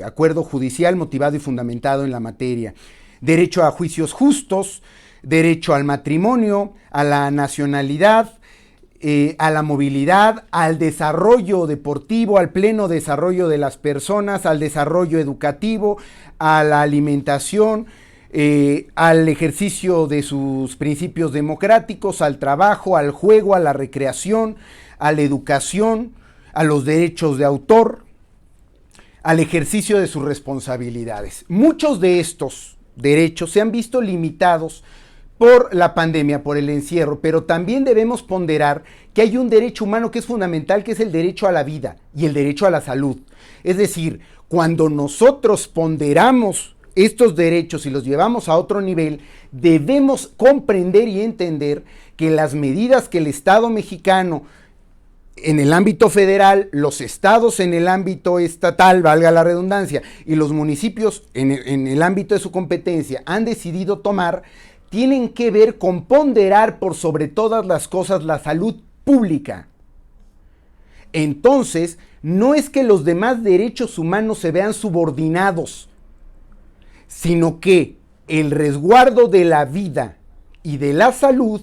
acuerdo judicial motivado y fundamentado en la materia. Derecho a juicios justos, derecho al matrimonio, a la nacionalidad, a la movilidad, al desarrollo deportivo, al pleno desarrollo de las personas, al desarrollo educativo, a la alimentación, al ejercicio de sus principios democráticos, al trabajo, al juego, a la recreación, a la educación, a los derechos de autor, al ejercicio de sus responsabilidades. Muchos de estos derechos se han visto limitados por la pandemia, por el encierro, pero también debemos ponderar que hay un derecho humano que es fundamental, que es el derecho a la vida y el derecho a la salud. Es decir, cuando nosotros ponderamos estos derechos y los llevamos a otro nivel, debemos comprender y entender que las medidas que el Estado mexicano en el ámbito federal, los estados en el ámbito estatal, valga la redundancia, y los municipios en el ámbito de su competencia han decidido tomar, tienen que ver con ponderar por sobre todas las cosas la salud pública. Entonces, no es que los demás derechos humanos se vean subordinados, sino que el resguardo de la vida y de la salud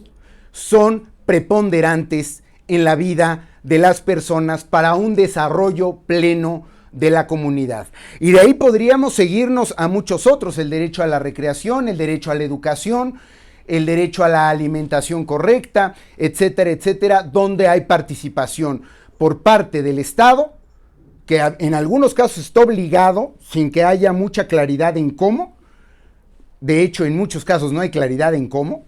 son preponderantes en la vida de las personas para un desarrollo pleno de la comunidad. Y de ahí podríamos seguirnos a muchos otros: el derecho a la recreación, el derecho a la educación, el derecho a la alimentación correcta, etcétera, etcétera, donde hay participación por parte del Estado, que en algunos casos está obligado, sin que haya mucha claridad en cómo. De hecho, en muchos casos no hay claridad en cómo,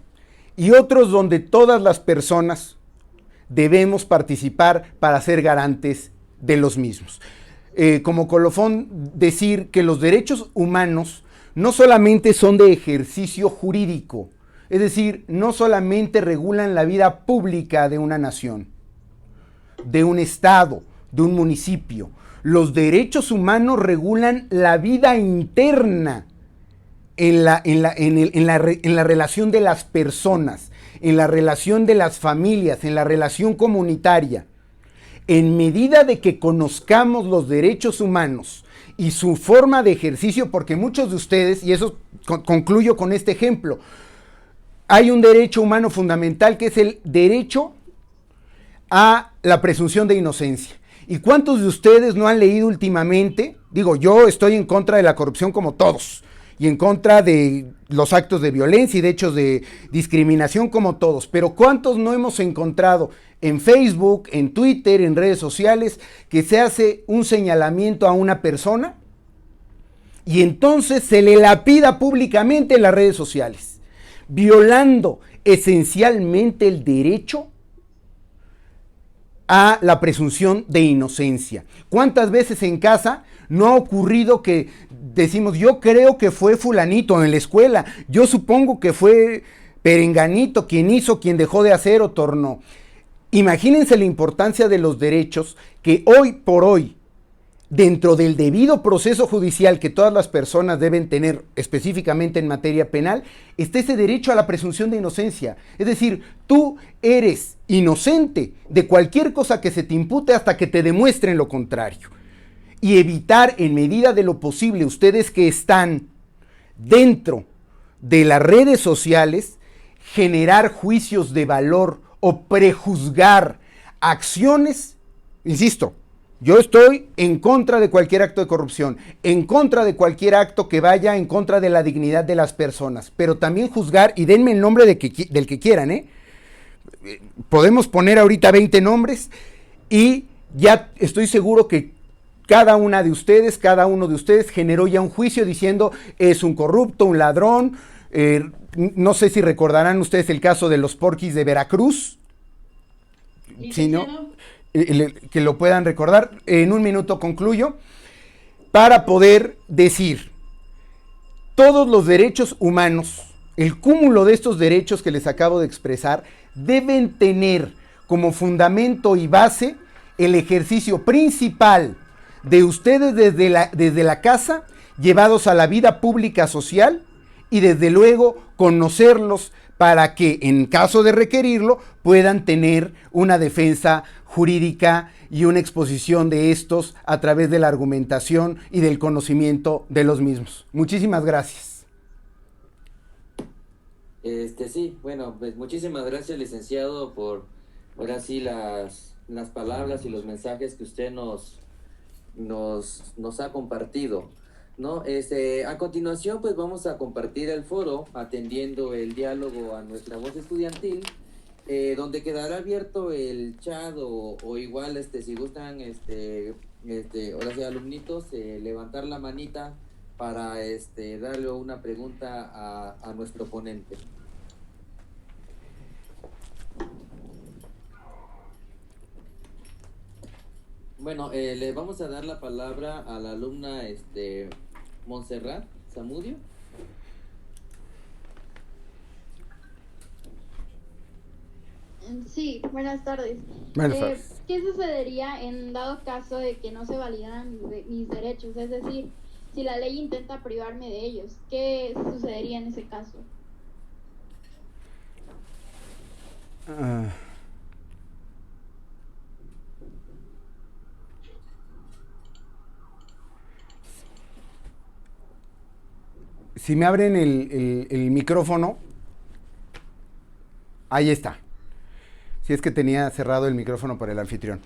y otros donde todas las personas debemos participar para ser garantes de los mismos. Como colofón, decir que los derechos humanos no solamente son de ejercicio jurídico, es decir, no solamente regulan la vida pública de una nación, de un estado, de un municipio. Los derechos humanos regulan la vida interna en la relación de las personas, en la relación de las familias, en la relación comunitaria. En medida de que conozcamos los derechos humanos y su forma de ejercicio, porque muchos de ustedes, y eso concluyo con este ejemplo, hay un derecho humano fundamental que es el derecho a la presunción de inocencia. ¿Y cuántos de ustedes no han leído últimamente? Digo, yo estoy en contra de la corrupción como todos, y en contra de los actos de violencia y de hechos de discriminación como todos, pero ¿cuántos no hemos encontrado en Facebook, en Twitter, en redes sociales, que se hace un señalamiento a una persona y entonces se le lapida públicamente en las redes sociales, violando esencialmente el derecho a la presunción de inocencia? ¿Cuántas veces en casa no ha ocurrido que decimos, yo creo que fue fulanito en la escuela, yo supongo que fue perenganito quien hizo, quien dejó de hacer o tornó? Imagínense la importancia de los derechos que hoy por hoy, dentro del debido proceso judicial que todas las personas deben tener, específicamente en materia penal, está ese derecho a la presunción de inocencia. Es decir, tú eres inocente de cualquier cosa que se te impute hasta que te demuestren lo contrario. Y evitar en medida de lo posible, ustedes que están dentro de las redes sociales, generar juicios de valor o prejuzgar acciones. Insisto, yo estoy en contra de cualquier acto de corrupción, en contra de cualquier acto que vaya en contra de la dignidad de las personas, pero también juzgar, y denme el nombre del que quieran, podemos poner ahorita 20 nombres y ya estoy seguro que cada uno de ustedes generó ya un juicio diciendo es un corrupto, un ladrón. No sé si recordarán ustedes el caso de los porquis de Veracruz, si no, que lo puedan recordar. En un minuto concluyo, para poder decir, todos los derechos humanos, el cúmulo de estos derechos que les acabo de expresar, deben tener como fundamento y base el ejercicio principal de ustedes desde la casa, llevados a la vida pública social, y desde luego conocerlos para que, en caso de requerirlo, puedan tener una defensa jurídica y una exposición de estos a través de la argumentación y del conocimiento de los mismos. Muchísimas gracias. Sí, bueno, pues muchísimas gracias, licenciado, por ahora sí las palabras y los mensajes que usted nos ha compartido, ¿no? A continuación, pues vamos a compartir el foro atendiendo el diálogo a nuestra voz estudiantil, donde quedará abierto el chat o igual, si gustan, ahora sí, alumnitos, levantar la manita para darle una pregunta a nuestro ponente. Bueno, le vamos a dar la palabra a la alumna Montserrat Zamudio. Sí, buenas tardes. Buenas tardes. ¿Qué sucedería en dado caso de que no se validaran mis derechos? Es decir, si la ley intenta privarme de ellos, ¿qué sucedería en ese caso? Si me abren el micrófono, ahí está. Si es que tenía cerrado el micrófono para el anfitrión.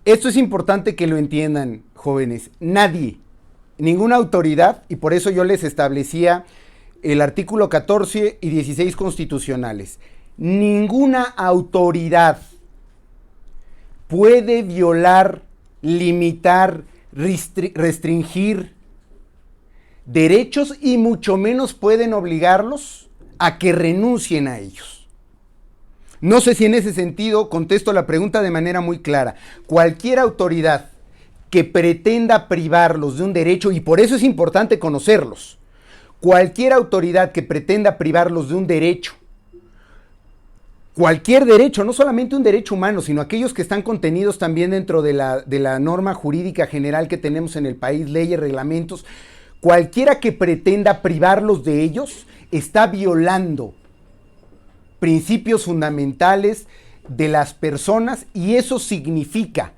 Esto es importante que lo entiendan, jóvenes. Nadie, ninguna autoridad, y por eso yo les establecía el artículo 14 y 16 constitucionales. Ninguna autoridad puede violar, limitar, restringir derechos y mucho menos pueden obligarlos a que renuncien a ellos. No sé si en ese sentido contesto la pregunta de manera muy clara. Cualquier autoridad que pretenda privarlos de un derecho, y por eso es importante conocerlos, cualquier autoridad que pretenda privarlos de un derecho, cualquier derecho, no solamente un derecho humano, sino aquellos que están contenidos también dentro de la norma jurídica general que tenemos en el país, leyes, reglamentos, cualquiera que pretenda privarlos de ellos está violando principios fundamentales de las personas, y eso significa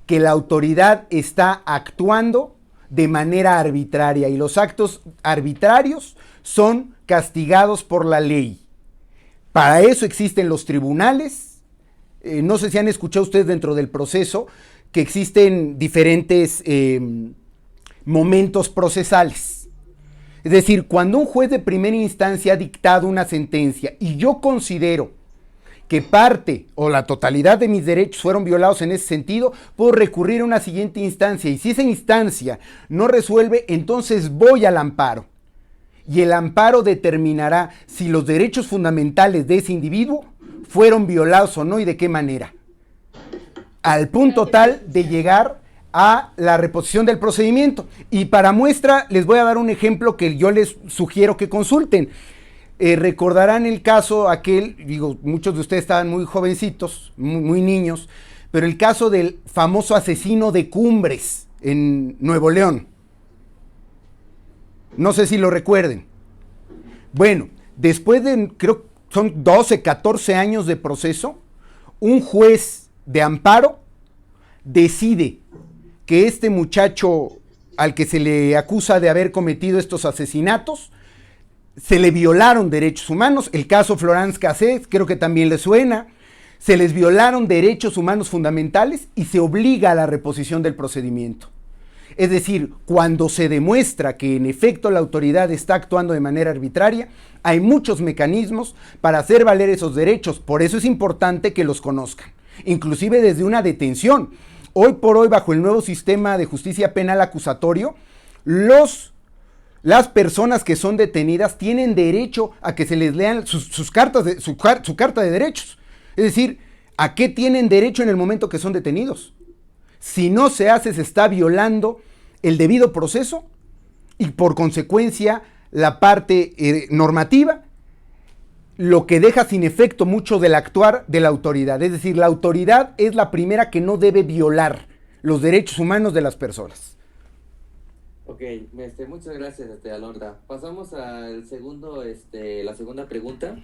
que la autoridad está actuando de manera arbitraria, y los actos arbitrarios son castigados por la ley. Para eso existen los tribunales. No sé si han escuchado ustedes dentro del proceso que existen diferentes momentos procesales. Es decir, cuando un juez de primera instancia ha dictado una sentencia y yo considero que parte o la totalidad de mis derechos fueron violados en ese sentido, puedo recurrir a una siguiente instancia, y si esa instancia no resuelve, entonces voy al amparo. Y el amparo determinará si los derechos fundamentales de ese individuo fueron violados o no, y de qué manera. Al punto tal de llegar a la reposición del procedimiento. Y para muestra les voy a dar un ejemplo que yo les sugiero que consulten. Recordarán el caso aquel, digo, muchos de ustedes estaban muy jovencitos, muy niños, pero el caso del famoso asesino de Cumbres en Nuevo León. No sé si lo recuerden. Bueno, después de, creo que son 12, 14 años de proceso, un juez de amparo decide que este muchacho al que se le acusa de haber cometido estos asesinatos, se le violaron derechos humanos. El caso Florence Cassés, creo que también le suena. Se les violaron derechos humanos fundamentales y se obliga a la reposición del procedimiento. Es decir, cuando se demuestra que en efecto la autoridad está actuando de manera arbitraria, hay muchos mecanismos para hacer valer esos derechos. Por eso es importante que los conozcan, inclusive desde una detención. Hoy por hoy, bajo el nuevo sistema de justicia penal acusatorio, las personas que son detenidas tienen derecho a que se les lean su carta de derechos. Es decir, ¿A qué tienen derecho en el momento que son detenidos? Si no se hace, se está violando el debido proceso y por consecuencia la parte normativa, lo que deja sin efecto mucho del actuar de la autoridad. Es decir, la autoridad es la primera que no debe violar los derechos humanos de las personas. Ok, muchas gracias, Alondra. Pasamos al segundo, la segunda pregunta.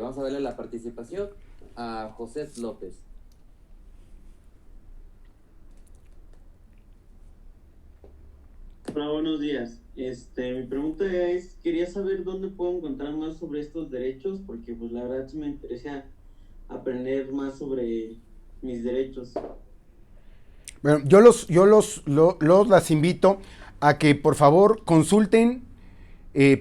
Vamos a darle la participación a José López. Hola, buenos días. Mi pregunta es, quería saber dónde puedo encontrar más sobre estos derechos, porque pues la verdad sí me interesa aprender más sobre mis derechos. Bueno, yo las invito a que por favor consulten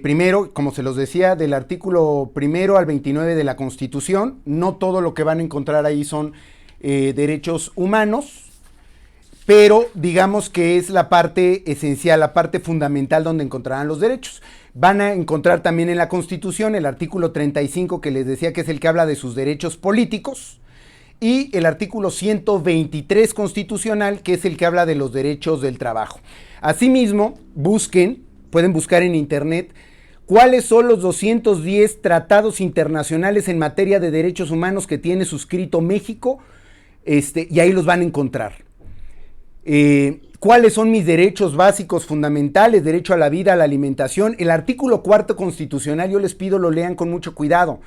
primero, como se los decía, del artículo 1 al 29 de la Constitución. No todo lo que van a encontrar ahí son derechos humanos, pero digamos que es la parte esencial, la parte fundamental donde encontrarán los derechos. Van a encontrar también en la Constitución el artículo 35, que les decía que es el que habla de sus derechos políticos, y el artículo 123 constitucional, que es el que habla de los derechos del trabajo. Asimismo, pueden buscar en internet cuáles son los 210 tratados internacionales en materia de derechos humanos que tiene suscrito México, y ahí los van a encontrar. ¿Cuáles son mis derechos básicos fundamentales? Derecho a la vida, a la alimentación. El artículo 4 constitucional, yo les pido lo lean con mucho cuidado.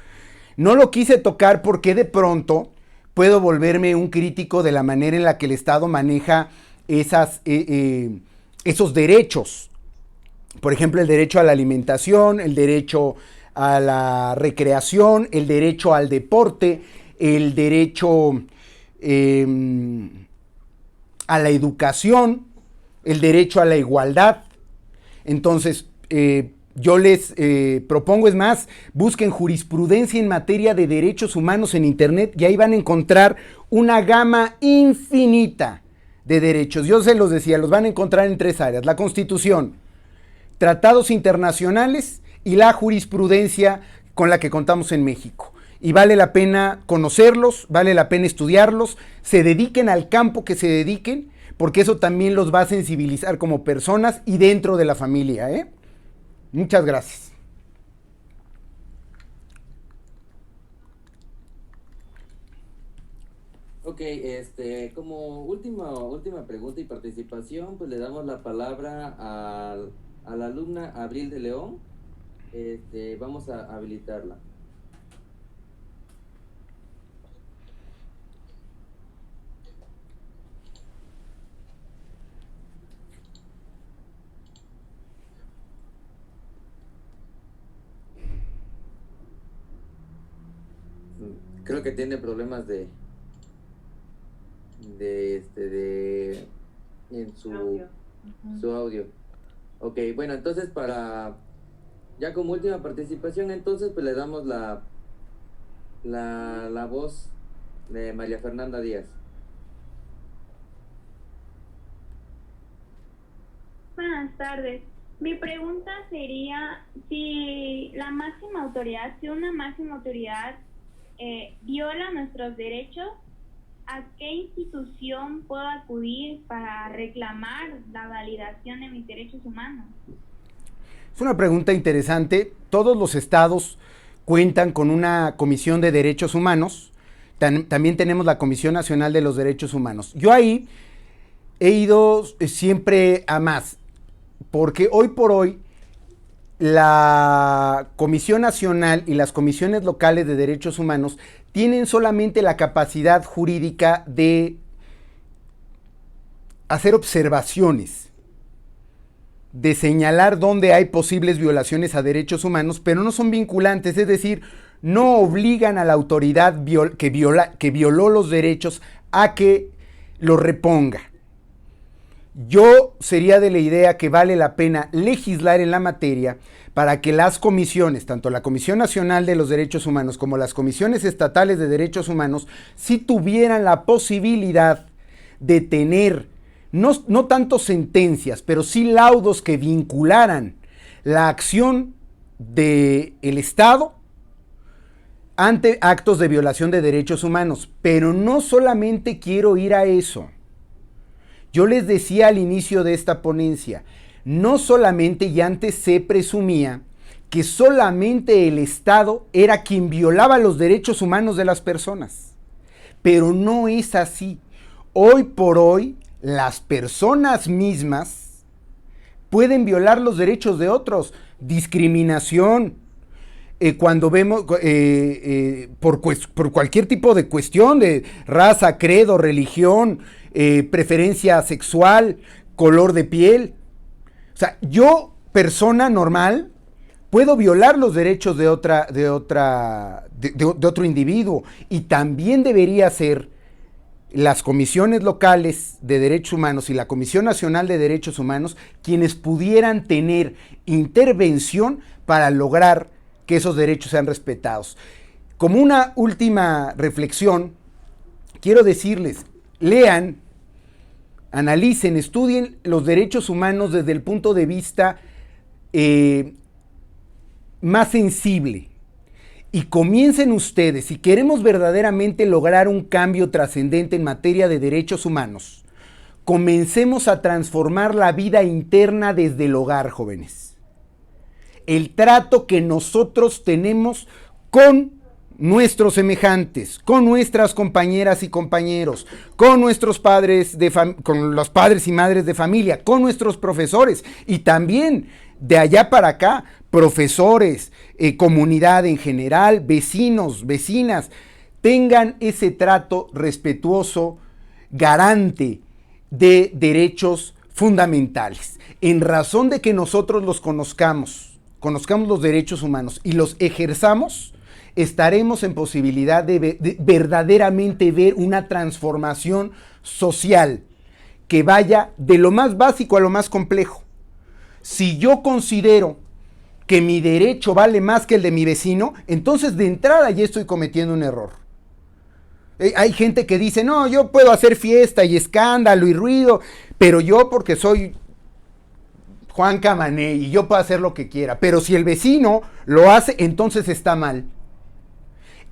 No lo quise tocar porque de pronto puedo volverme un crítico de la manera en la que el Estado maneja esos derechos. Por ejemplo, el derecho a la alimentación, el derecho a la recreación, el derecho al deporte, el derecho a la educación, el derecho a la igualdad. Entonces, yo les propongo, es más, busquen jurisprudencia en materia de derechos humanos en internet y ahí van a encontrar una gama infinita de derechos. Yo se los decía, los van a encontrar en 3 áreas: la Constitución, tratados internacionales y la jurisprudencia con la que contamos en México. Y vale la pena conocerlos, vale la pena estudiarlos, se dediquen al campo que se dediquen, porque eso también los va a sensibilizar como personas y dentro de la familia, ¿eh? Muchas gracias. Ok, como última pregunta y participación, pues le damos la palabra a la alumna Abril de León. Vamos a habilitarla. Creo que tiene problemas en su audio. Ok, bueno, entonces ya como última participación, entonces pues le damos la voz de María Fernanda Díaz. Buenas tardes. Mi pregunta sería si una máxima autoridad viola nuestros derechos, ¿a qué institución puedo acudir para reclamar la validación de mis derechos humanos? Es una pregunta interesante. Todos los estados cuentan con una comisión de derechos humanos. También tenemos la Comisión Nacional de los Derechos Humanos. Yo ahí he ido siempre a más, porque hoy por hoy la Comisión Nacional y las comisiones locales de derechos humanos tienen solamente la capacidad jurídica de hacer observaciones, de señalar dónde hay posibles violaciones a derechos humanos, pero no son vinculantes, es decir, no obligan a la autoridad que violó los derechos a que los reponga. Yo sería de la idea que vale la pena legislar en la materia para que las comisiones, tanto la Comisión Nacional de los Derechos Humanos como las comisiones estatales de derechos humanos, sí tuvieran la posibilidad de tener, no tanto sentencias, pero sí laudos que vincularan la acción del Estado ante actos de violación de derechos humanos. Pero no solamente quiero ir a eso. Yo les decía al inicio de esta ponencia, no solamente y antes se presumía que solamente el Estado era quien violaba los derechos humanos de las personas. Pero no es así. Hoy por hoy, las personas mismas pueden violar los derechos de otros. Discriminación, cuando vemos por cualquier tipo de cuestión de raza, credo, religión, preferencia sexual, color de piel. O sea, yo, persona normal, puedo violar los derechos de otro individuo, y también debería ser las comisiones locales de derechos humanos y la Comisión Nacional de Derechos Humanos quienes pudieran tener intervención para lograr que esos derechos sean respetados. Como una última reflexión, quiero decirles, lean, analicen, estudien los derechos humanos desde el punto de vista más sensible, y comiencen ustedes, si queremos verdaderamente lograr un cambio trascendente en materia de derechos humanos, comencemos a transformar la vida interna desde el hogar, jóvenes. El trato que nosotros tenemos con nuestros semejantes, con nuestras compañeras y compañeros, con nuestros padres, con los padres y madres de familia, con nuestros profesores, y también de allá para acá, profesores, comunidad en general, vecinos, vecinas, tengan ese trato respetuoso, garante de derechos fundamentales. En razón de que nosotros los conozcamos los derechos humanos y los ejerzamos, estaremos en posibilidad de verdaderamente ver una transformación social que vaya de lo más básico a lo más complejo. Si yo considero que mi derecho vale más que el de mi vecino, entonces de entrada ya estoy cometiendo un error. Hay gente que dice, no, yo puedo hacer fiesta y escándalo y ruido, pero yo porque soy Juan Camané y yo puedo hacer lo que quiera. Pero si el vecino lo hace, entonces está mal.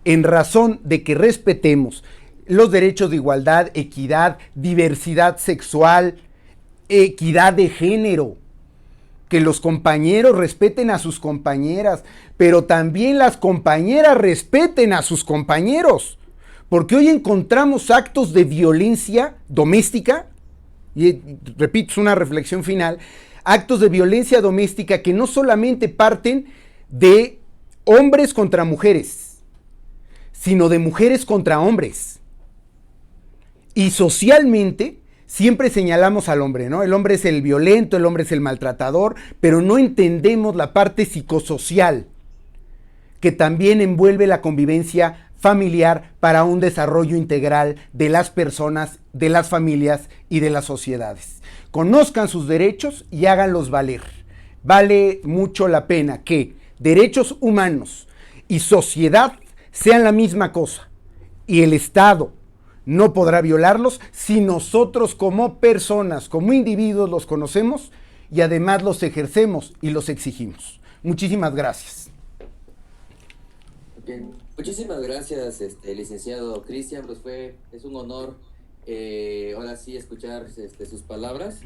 En razón de que respetemos los derechos de igualdad, equidad, diversidad sexual, equidad de género, que los compañeros respeten a sus compañeras, pero también las compañeras respeten a sus compañeros, porque hoy encontramos actos de violencia doméstica, y repito, es una reflexión final, actos de violencia doméstica que no solamente parten de hombres contra mujeres, sino de mujeres contra hombres. Y socialmente siempre señalamos al hombre, ¿no? El hombre es el violento, el hombre es el maltratador, pero no entendemos la parte psicosocial que también envuelve la convivencia familiar para un desarrollo integral de las personas, de las familias y de las sociedades. Conozcan sus derechos y háganlos valer. Vale mucho la pena que derechos humanos y sociedad sean la misma cosa, y el Estado no podrá violarlos si nosotros como personas, como individuos los conocemos y además los ejercemos y los exigimos. Muchísimas gracias. Bien. Muchísimas gracias, licenciado Cristian, pues es un honor ahora sí escuchar sus palabras.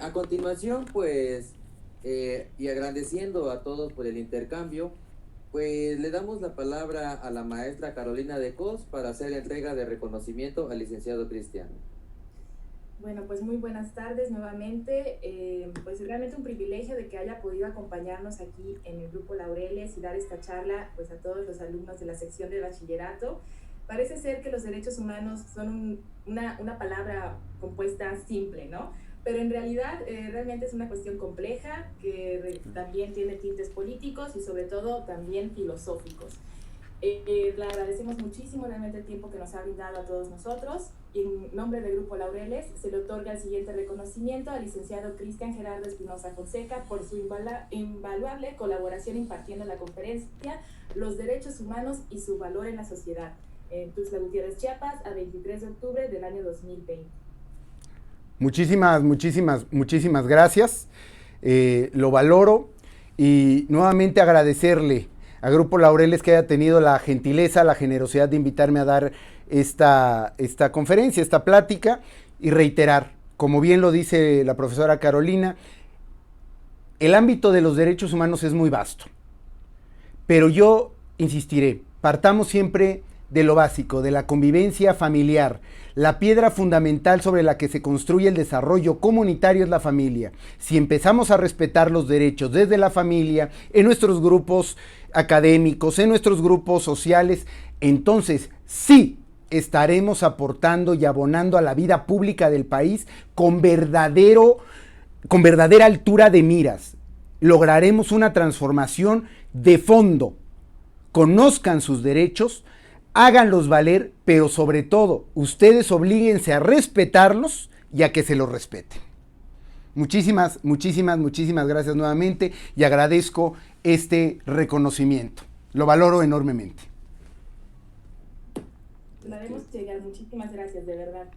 A continuación, pues, y agradeciendo a todos por el intercambio, pues le damos la palabra a la maestra Carolina de Cos para hacer entrega de reconocimiento al licenciado Cristian. Bueno, pues muy buenas tardes nuevamente. Pues realmente un privilegio de que haya podido acompañarnos aquí en el Grupo Laureles y dar esta charla pues a todos los alumnos de la sección de bachillerato. Parece ser que los derechos humanos son una palabra compuesta simple, ¿no? Pero en realidad realmente es una cuestión compleja que también tiene tintes políticos y sobre todo también filosóficos. Le agradecemos muchísimo realmente el tiempo que nos ha brindado a todos nosotros. Y en nombre del Grupo Laureles se le otorga el siguiente reconocimiento al licenciado Cristian Gerardo Espinosa Fonseca por su invaluable colaboración impartiendo la conferencia Los Derechos Humanos y su Valor en la Sociedad, en Tuxtla Gutiérrez, Chiapas, a 23 de octubre del año 2020. Muchísimas gracias. Lo valoro y nuevamente agradecerle a Grupo Laureles que haya tenido la gentileza, la generosidad de invitarme a dar esta conferencia, esta plática, y reiterar, como bien lo dice la profesora Carolina, el ámbito de los derechos humanos es muy vasto, pero yo insistiré, partamos siempre de lo básico, de la convivencia familiar. La piedra fundamental sobre la que se construye el desarrollo comunitario es la familia. Si empezamos a respetar los derechos desde la familia, en nuestros grupos académicos, en nuestros grupos sociales, entonces sí estaremos aportando y abonando a la vida pública del país con verdadera altura de miras. Lograremos una transformación de fondo. Conozcan sus derechos, háganlos valer, pero sobre todo, ustedes oblíguense a respetarlos y a que se los respeten. Muchísimas gracias nuevamente y agradezco este reconocimiento. Lo valoro enormemente. Lo haremos llegar. Muchísimas gracias, de verdad.